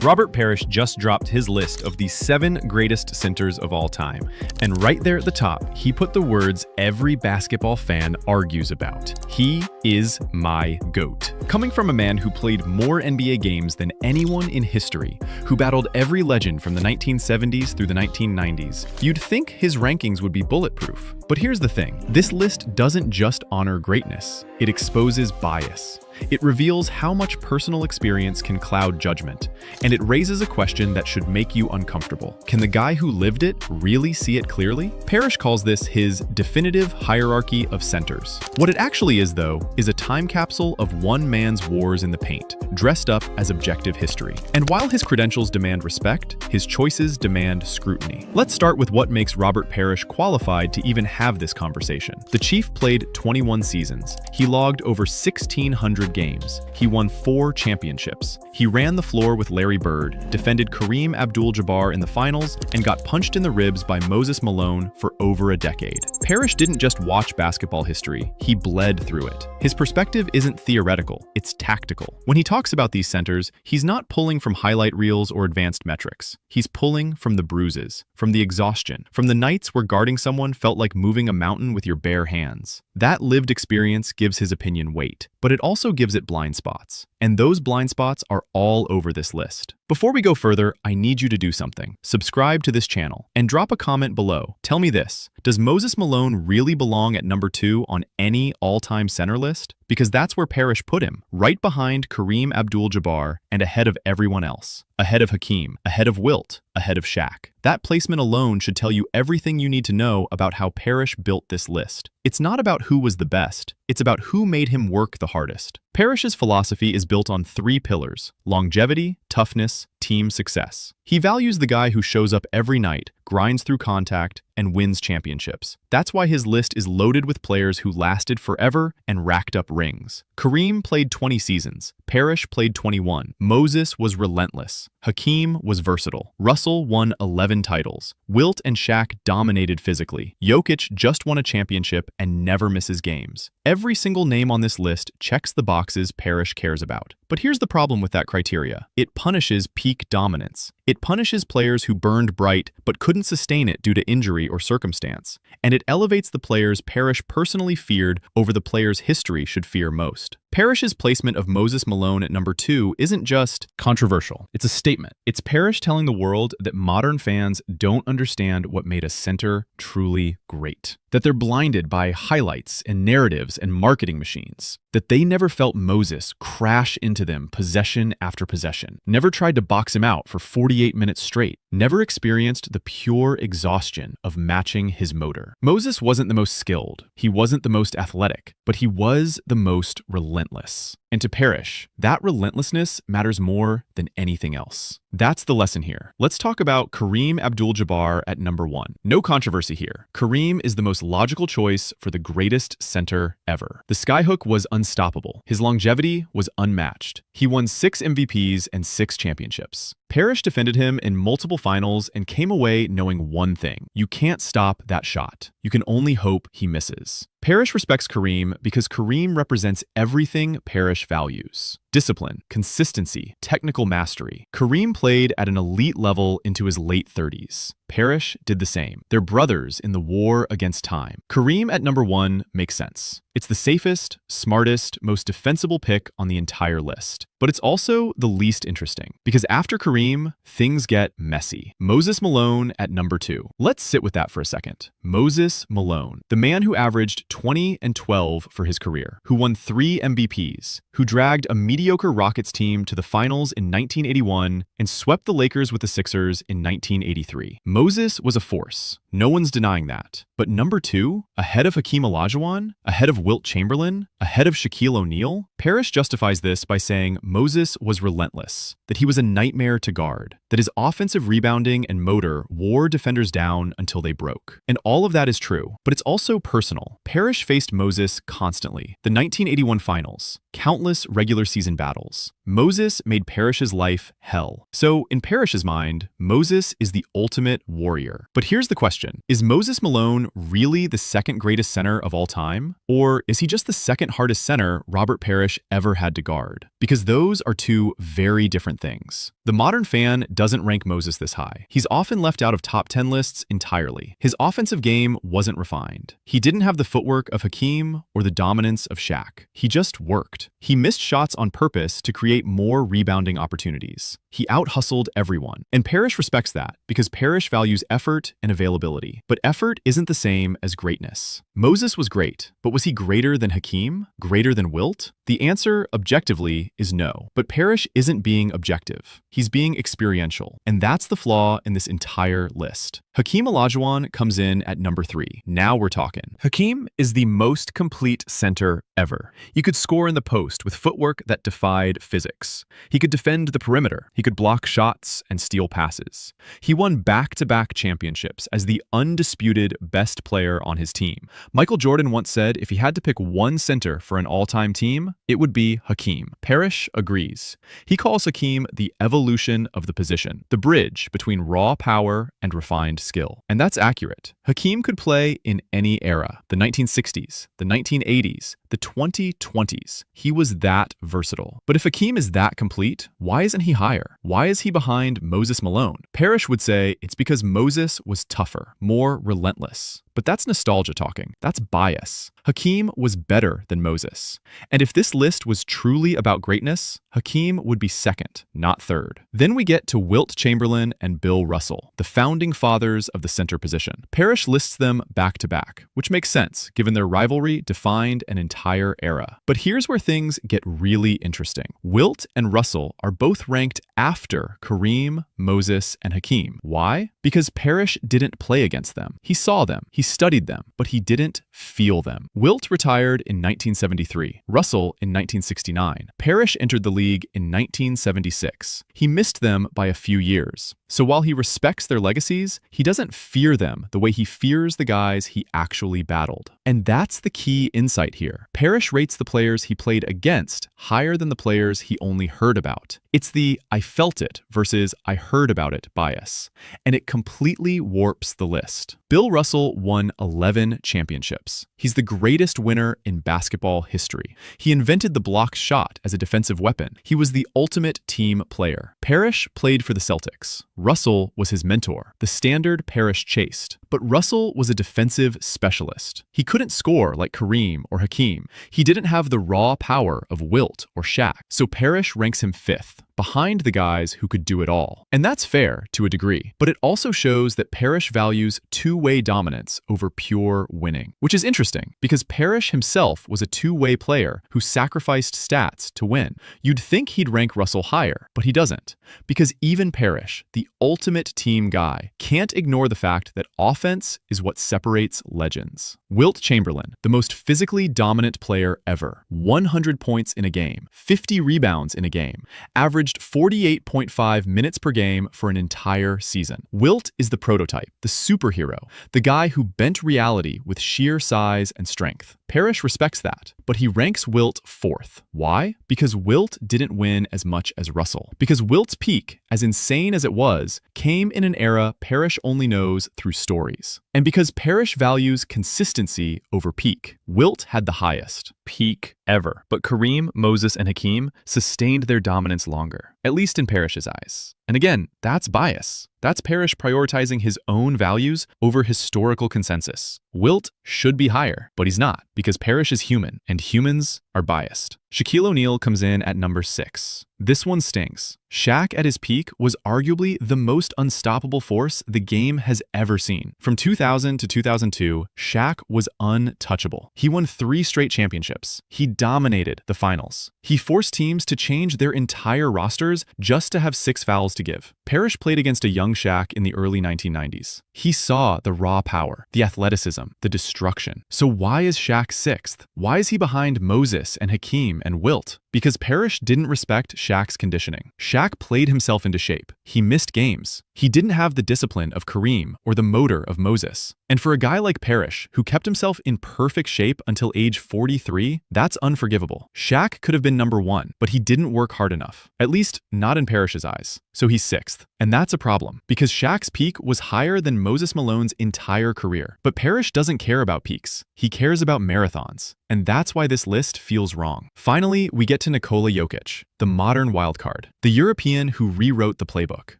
Robert Parrish just dropped his list of the 7 greatest centers of all time. And right there at the top, he put the words every basketball fan argues about. He is my GOAT. Coming from a man who played more NBA games than anyone in history, who battled every legend from the 1970s through the 1990s, you'd think his rankings would be bulletproof. But here's the thing, this list doesn't just honor greatness, it exposes bias. It reveals how much personal experience can cloud judgment, and it raises a question that should make you uncomfortable. Can the guy who lived it really see it clearly? Parrish calls this his definitive hierarchy of centers. What it actually is, though, is a time capsule of one man's wars in the paint, dressed up as objective history. And while his credentials demand respect, his choices demand scrutiny. Let's start with what makes Robert Parrish qualified to even have this conversation. The Chief played 21 seasons. He logged over 1,600 games. He won 4 championships. He ran the floor with Larry Bird, defended Kareem Abdul-Jabbar in the finals, and got punched in the ribs by Moses Malone for over a decade. Parrish didn't just watch basketball history, he bled through it. His perspective isn't theoretical, it's tactical. When he talks about these centers, he's not pulling from highlight reels or advanced metrics. He's pulling from the bruises, from the exhaustion, from the nights where guarding someone felt like moving a mountain with your bare hands. That lived experience gives his opinion weight, but it also gives it blind spots. And those blind spots are all over this list. Before we go further, I need you to do something. Subscribe to this channel and drop a comment below. Tell me this, does Moses Malone really belong at number 2 on any all-time center list? Because that's where Parrish put him, right behind Kareem Abdul-Jabbar and ahead of everyone else. Ahead of Hakeem, ahead of Wilt, ahead of Shaq. That placement alone should tell you everything you need to know about how Parrish built this list. It's not about who was the best, it's about who made him work the hardest. Parrish's philosophy is built on 3 pillars: longevity, toughness, team success. He values the guy who shows up every night, grinds through contact, and wins championships. That's why his list is loaded with players who lasted forever and racked up rings. Kareem played 20 seasons. Parrish played 21. Moses was relentless. Hakeem was versatile. Russell won 11 titles. Wilt and Shaq dominated physically. Jokic just won a championship and never misses games. Every single name on this list checks the boxes Parrish cares about. But here's the problem with that criteria. It punishes peak dominance. It punishes players who burned bright but couldn't sustain it due to injury or circumstance. And it elevates the players Parrish personally feared over the players history should fear most. Parrish's placement of Moses Malone at number 2 isn't just controversial. It's a statement. It's Parrish telling the world that modern fans don't understand what made a center truly great. That they're blinded by highlights and narratives and marketing machines. That they never felt Moses crash into them possession after possession. Never tried to box him out for 48 minutes straight. Never experienced the pure exhaustion of matching his motor. Moses wasn't the most skilled. He wasn't the most athletic. But he was the most relentless. And to Parrish, that relentlessness matters more than anything else. That's the lesson here. Let's talk about Kareem Abdul-Jabbar at number 1. No controversy here. Kareem is the most logical choice for the greatest center ever. The skyhook was unstoppable. His longevity was unmatched. He won 6 MVPs and 6 championships. Parrish defended him in multiple finals and came away knowing one thing. You can't stop that shot. You can only hope he misses. Parrish respects Kareem because Kareem represents everything Parrish values. Discipline, consistency, technical mastery. Kareem played at an elite level into his late 30s. Parrish did the same. They're brothers in the war against time. Kareem at number 1 makes sense. It's the safest, smartest, most defensible pick on the entire list. But it's also the least interesting, because after Kareem, things get messy. Moses Malone at number 2. Let's sit with that for a second. Moses Malone, the man who averaged 20 and 12 for his career, who won 3 MVPs, who dragged a mediocre Rockets team to the finals in 1981 and swept the Lakers with the Sixers in 1983. Moses was a force. No one's denying that. But number 2, ahead of Hakeem Olajuwon, ahead of Wilt Chamberlain, ahead of Shaquille O'Neal, Parrish justifies this by saying Moses was relentless, that he was a nightmare to guard, that his offensive rebounding and motor wore defenders down until they broke. And all of that is true, but it's also personal. Parrish faced Moses constantly. The 1981 finals, countless regular season battles. Moses made Parrish's life hell. So in Parrish's mind, Moses is the ultimate warrior. But here's the question. Is Moses Malone really the second greatest center of all time? Or is he just the second hardest center Robert Parrish ever had to guard? Because those are 2 very different things. The modern fan doesn't rank Moses this high. He's often left out of top 10 lists entirely. His offensive game wasn't refined. He didn't have the footwork of Hakeem or the dominance of Shaq. He just worked. He missed shots on purpose to create more rebounding opportunities. He out-hustled everyone. And Parrish respects that because Parrish values effort and availability. But effort isn't the same as greatness. Moses was great, but was he greater than Hakeem? Greater than Wilt? The answer, objectively, is no. But Parrish isn't being objective. He's being experiential. And that's the flaw in this entire list. Hakeem Olajuwon comes in at number 3. Now we're talking. Hakeem is the most complete center ever. You could score in the post with footwork that defied physics. He could defend the perimeter. He could block shots and steal passes. He won back-to-back championships as the undisputed best player on his team. Michael Jordan once said if he had to pick one center for an all-time team, it would be Hakeem. Parrish agrees. He calls Hakeem the evolution of the position, the bridge between raw power and refined skill. And that's accurate. Hakeem could play in any era, the 1960s, the 1980s, the 2020s. He was that versatile. But if Hakeem is that complete, why isn't he higher? Why is he behind Moses Malone? Parrish would say it's because Moses was tougher, more relentless. But that's nostalgia talking. That's bias. Hakeem was better than Moses. And if this list was truly about greatness, Hakeem would be second, not third. Then we get to Wilt Chamberlain and Bill Russell, the founding fathers of the center position. Parrish lists them back to back, which makes sense given their rivalry defined an entire era. But here's where things get really interesting. Wilt and Russell are both ranked after Kareem, Moses, and Hakeem. Why? Because Parrish didn't play against them. He saw them, he studied them, but he didn't feel them. Wilt retired in 1973, Russell in 1969. Parrish entered the league in 1976. He missed them by a few years. So while he respects their legacies, he doesn't fear them the way he fears the guys he actually battled. And that's the key insight here. Parrish rates the players he played against higher than the players he only heard about. It's the "I felt it" versus "I heard about it" bias, and it completely warps the list. Bill Russell won 11 championships. He's the greatest winner in basketball history. He invented the block shot as a defensive weapon. He was the ultimate team player. Parrish played for the Celtics. Russell was his mentor, the standard Parrish chased. But Russell was a defensive specialist. He couldn't score like Kareem or Hakeem. He didn't have the raw power of Wilt or Shaq. So Parrish ranks him fifth, behind the guys who could do it all. And that's fair to a degree, but it also shows that Parrish values two-way dominance over pure winning, which is interesting because Parrish himself was a two-way player who sacrificed stats to win. You'd think he'd rank Russell higher, but he doesn't, because even Parrish, the ultimate team guy, can't ignore the fact that offense is what separates legends. Wilt Chamberlain, the most physically dominant player ever, 100 points in a game, 50 rebounds in a game, averaged 48.5 minutes per game for an entire season. Wilt is the prototype, the superhero, the guy who bent reality with sheer size and strength. Parrish respects that, but he ranks Wilt fourth. Why? Because Wilt didn't win as much as Russell. Because Wilt's peak, as insane as it was, came in an era Parrish only knows through stories. And because Parrish values consistency over peak, Wilt had the highest peak ever. But Kareem, Moses, and Hakeem sustained their dominance longer, at least in Parrish's eyes. And again, that's bias. That's Parrish prioritizing his own values over historical consensus. Wilt should be higher, but he's not, because Parrish is human, and humans are biased. Shaquille O'Neal comes in at number 6. This one stings. Shaq at his peak was arguably the most unstoppable force the game has ever seen. From 2000 to 2002, Shaq was untouchable. He won 3 straight championships. He dominated the finals. He forced teams to change their entire rosters just to have 6 fouls to give. Parrish played against a young Shaq in the early 1990s. He saw the raw power, the athleticism, the destruction. So why is Shaq 6th? Why is he behind Moses and Hakeem and Wilt? Because Parrish didn't respect Shaq's conditioning. Shaq played himself into shape. He missed games. He didn't have the discipline of Kareem or the motor of Moses. And for a guy like Parrish, who kept himself in perfect shape until age 43, that's unforgivable. Shaq could have been number 1, but he didn't work hard enough. At least, not in Parrish's eyes. So he's 6th. And that's a problem, because Shaq's peak was higher than Moses Malone's entire career. But Parrish doesn't care about peaks. He cares about marathons. And that's why this list feels wrong. Finally, we get to Nikola Jokic, the modern wildcard, the European who rewrote the playbook.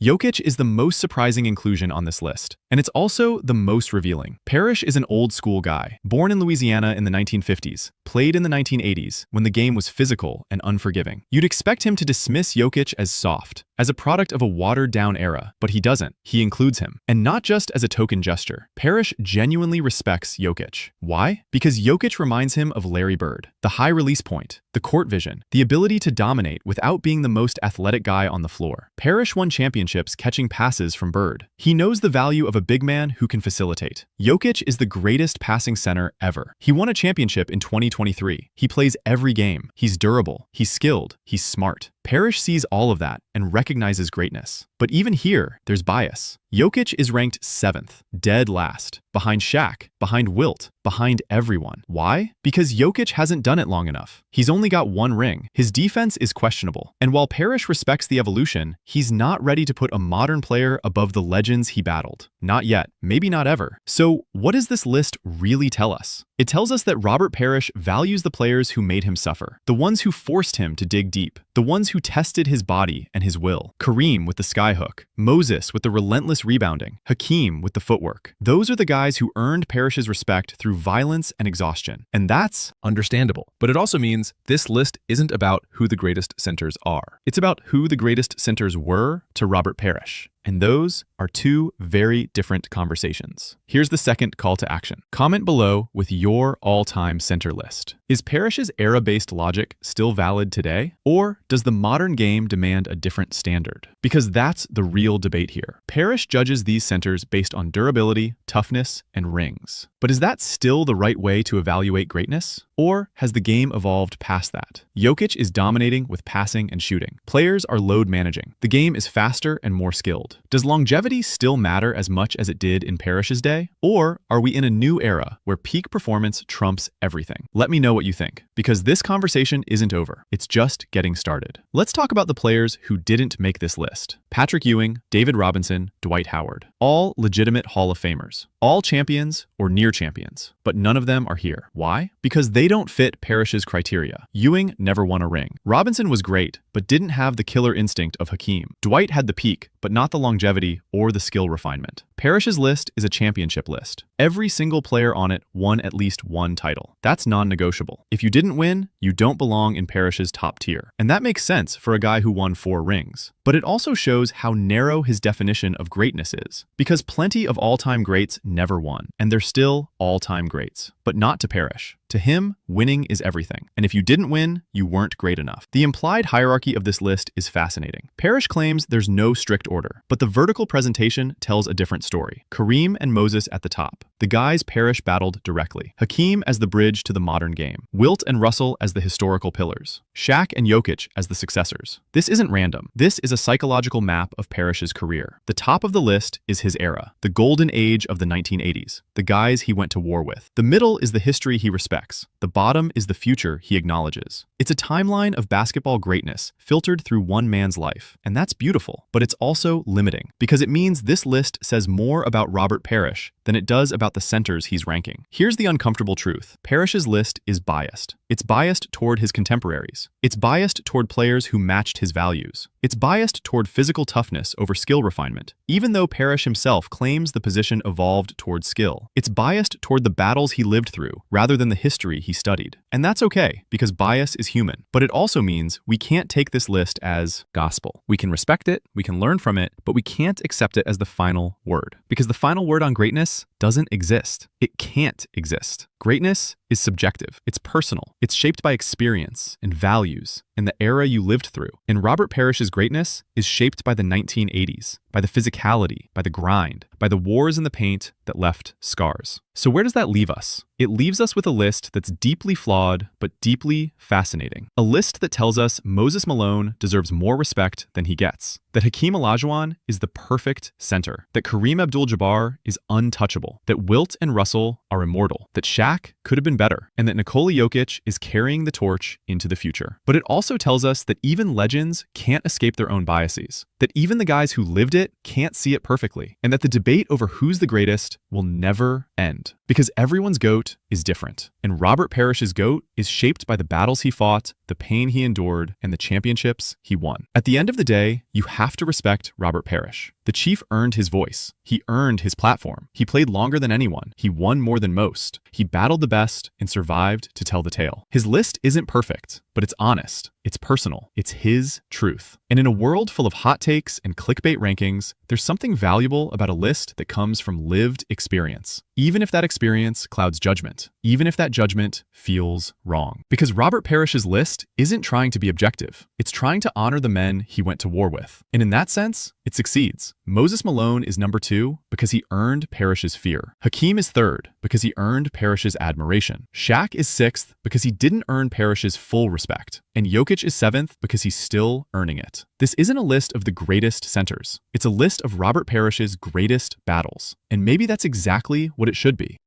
Jokic is the most surprising inclusion on this list, and it's also the most revealing. Parrish is an old school guy, born in Louisiana in the 1950s, played in the 1980s when the game was physical and unforgiving. You'd expect him to dismiss Jokic as soft, as a product of a watered-down era, but he doesn't. He includes him, and not just as a token gesture. Parrish genuinely respects Jokic. Why? Because Jokic reminds him of Larry Bird. The high release point, the court vision, the ability to dominate without being the most athletic guy on the floor. Parrish won championships catching passes from Bird. He knows the value of a big man who can facilitate. Jokic is the greatest passing center ever. He won a championship in 2023. He plays every game. He's durable. He's skilled. He's smart. Parrish sees all of that and recognizes greatness. But even here, there's bias. Jokic is ranked 7th, dead last, behind Shaq, behind Wilt, behind everyone. Why? Because Jokic hasn't done it long enough. He's only got 1 ring. His defense is questionable. And while Parrish respects the evolution, he's not ready to put a modern player above the legends he battled. Not yet. Maybe not ever. So what does this list really tell us? It tells us that Robert Parrish values the players who made him suffer, the ones who forced him to dig deep, the ones who tested his body and his will. Kareem with the skyhook, Moses with the relentless rebounding, Hakeem with the footwork. Those are the guys who earned Parrish's respect through violence and exhaustion. And that's understandable. But it also means this list isn't about who the greatest centers are. It's about who the greatest centers were to Robert Parrish. And those are 2 very different conversations. Here's the second call to action. Comment below with your all-time center list. Is Parrish's era-based logic still valid today? Or does the modern game demand a different standard? Because that's the real debate here. Parrish judges these centers based on durability, toughness, and rings. But is that still the right way to evaluate greatness? Or has the game evolved past that? Jokic is dominating with passing and shooting. Players are load managing. The game is faster and more skilled. Does longevity still matter as much as it did in Parrish's day? Or are we in a new era where peak performance trumps everything? Let me know what you think, because this conversation isn't over. It's just getting started. Let's talk about the players who didn't make this list. Patrick Ewing, David Robinson, Dwight Howard. All legitimate Hall of Famers. All champions or near champions, but none of them are here. Why? Because they don't fit Parrish's criteria. Ewing never won a ring. Robinson was great, but didn't have the killer instinct of Hakeem. Dwight had the peak, but not the longevity or the skill refinement. Parrish's list is a championship list. Every single player on it won at least 1 title. That's non-negotiable. If you didn't win, you don't belong in Parrish's top tier. And that makes sense for a guy who won 4 rings. But it also shows how narrow his definition of greatness is. Because plenty of all-time greats never won, and they're still all-time greats. But not to Parrish. To him, winning is everything. And if you didn't win, you weren't great enough. The implied hierarchy of this list is fascinating. Parrish claims there's no strict order, but the vertical presentation tells a different story. Kareem and Moses at the top, the guys Parrish battled directly. Hakeem as the bridge to the modern game. Wilt and Russell as the historical pillars. Shaq and Jokic as the successors. This isn't random. This is a psychological map of Parrish's career. The top of the list is his era, the golden age of the 1980s, the guys he went to war with. The middle is the history he respects. The bottom is the future he acknowledges. It's a timeline of basketball greatness filtered through one man's life, and that's beautiful, but it's also limiting because it means this list says more about Robert Parrish than it does about the centers he's ranking. Here's the uncomfortable truth. Parrish's list is biased. It's biased toward his contemporaries. It's biased toward players who matched his values. It's biased toward physical toughness over skill refinement, even though Parrish himself claims the position evolved toward skill. It's biased toward the battles he lived through rather than the history he studied. And that's okay, because bias is human. But it also means we can't take this list as gospel. We can respect it, we can learn from it, but we can't accept it as the final word. Because the final word on greatness doesn't exist. It can't exist. Greatness is subjective. It's personal. It's shaped by experience and values and the era you lived through. And Robert Parrish's greatness is shaped by the 1980s, by the physicality, by the grind, by the wars in the paint that left scars. So where does that leave us? It leaves us with a list that's deeply flawed, but deeply fascinating. A list that tells us Moses Malone deserves more respect than he gets, that Hakeem Olajuwon is the perfect center, that Kareem Abdul-Jabbar is untouchable, that Wilt and Russell are immortal, that Shaq could have been better, and that Nikola Jokic is carrying the torch into the future. But it also tells us that even legends can't escape their own biases, that even the guys who lived it can't see it perfectly, and that the debate over who's the greatest will never end. Because everyone's GOAT is different, and Robert Parrish's GOAT is shaped by the battles he fought, the pain he endured, and the championships he won. At the end of the day, you have to respect Robert Parrish. The Chief earned his voice. He earned his platform. He played longer than anyone. He won more than most. He battled the best and survived to tell the tale. His list isn't perfect, but it's honest. It's personal. It's his truth. And in a world full of hot takes and clickbait rankings, there's something valuable about a list that comes from lived experience, even if that experience clouds judgment, even if that judgment feels wrong. Because Robert Parrish's list isn't trying to be objective. It's trying to honor the men he went to war with. And in that sense, it succeeds. Moses Malone is number 2 because he earned Parrish's fear. Hakeem is 3rd because he earned Parrish's admiration. Shaq is 6th because he didn't earn Parrish's full respect. And Jokic is 7th because he's still earning it. This isn't a list of the greatest centers. It's a list of Robert Parrish's greatest battles. And maybe that's exactly what it should be.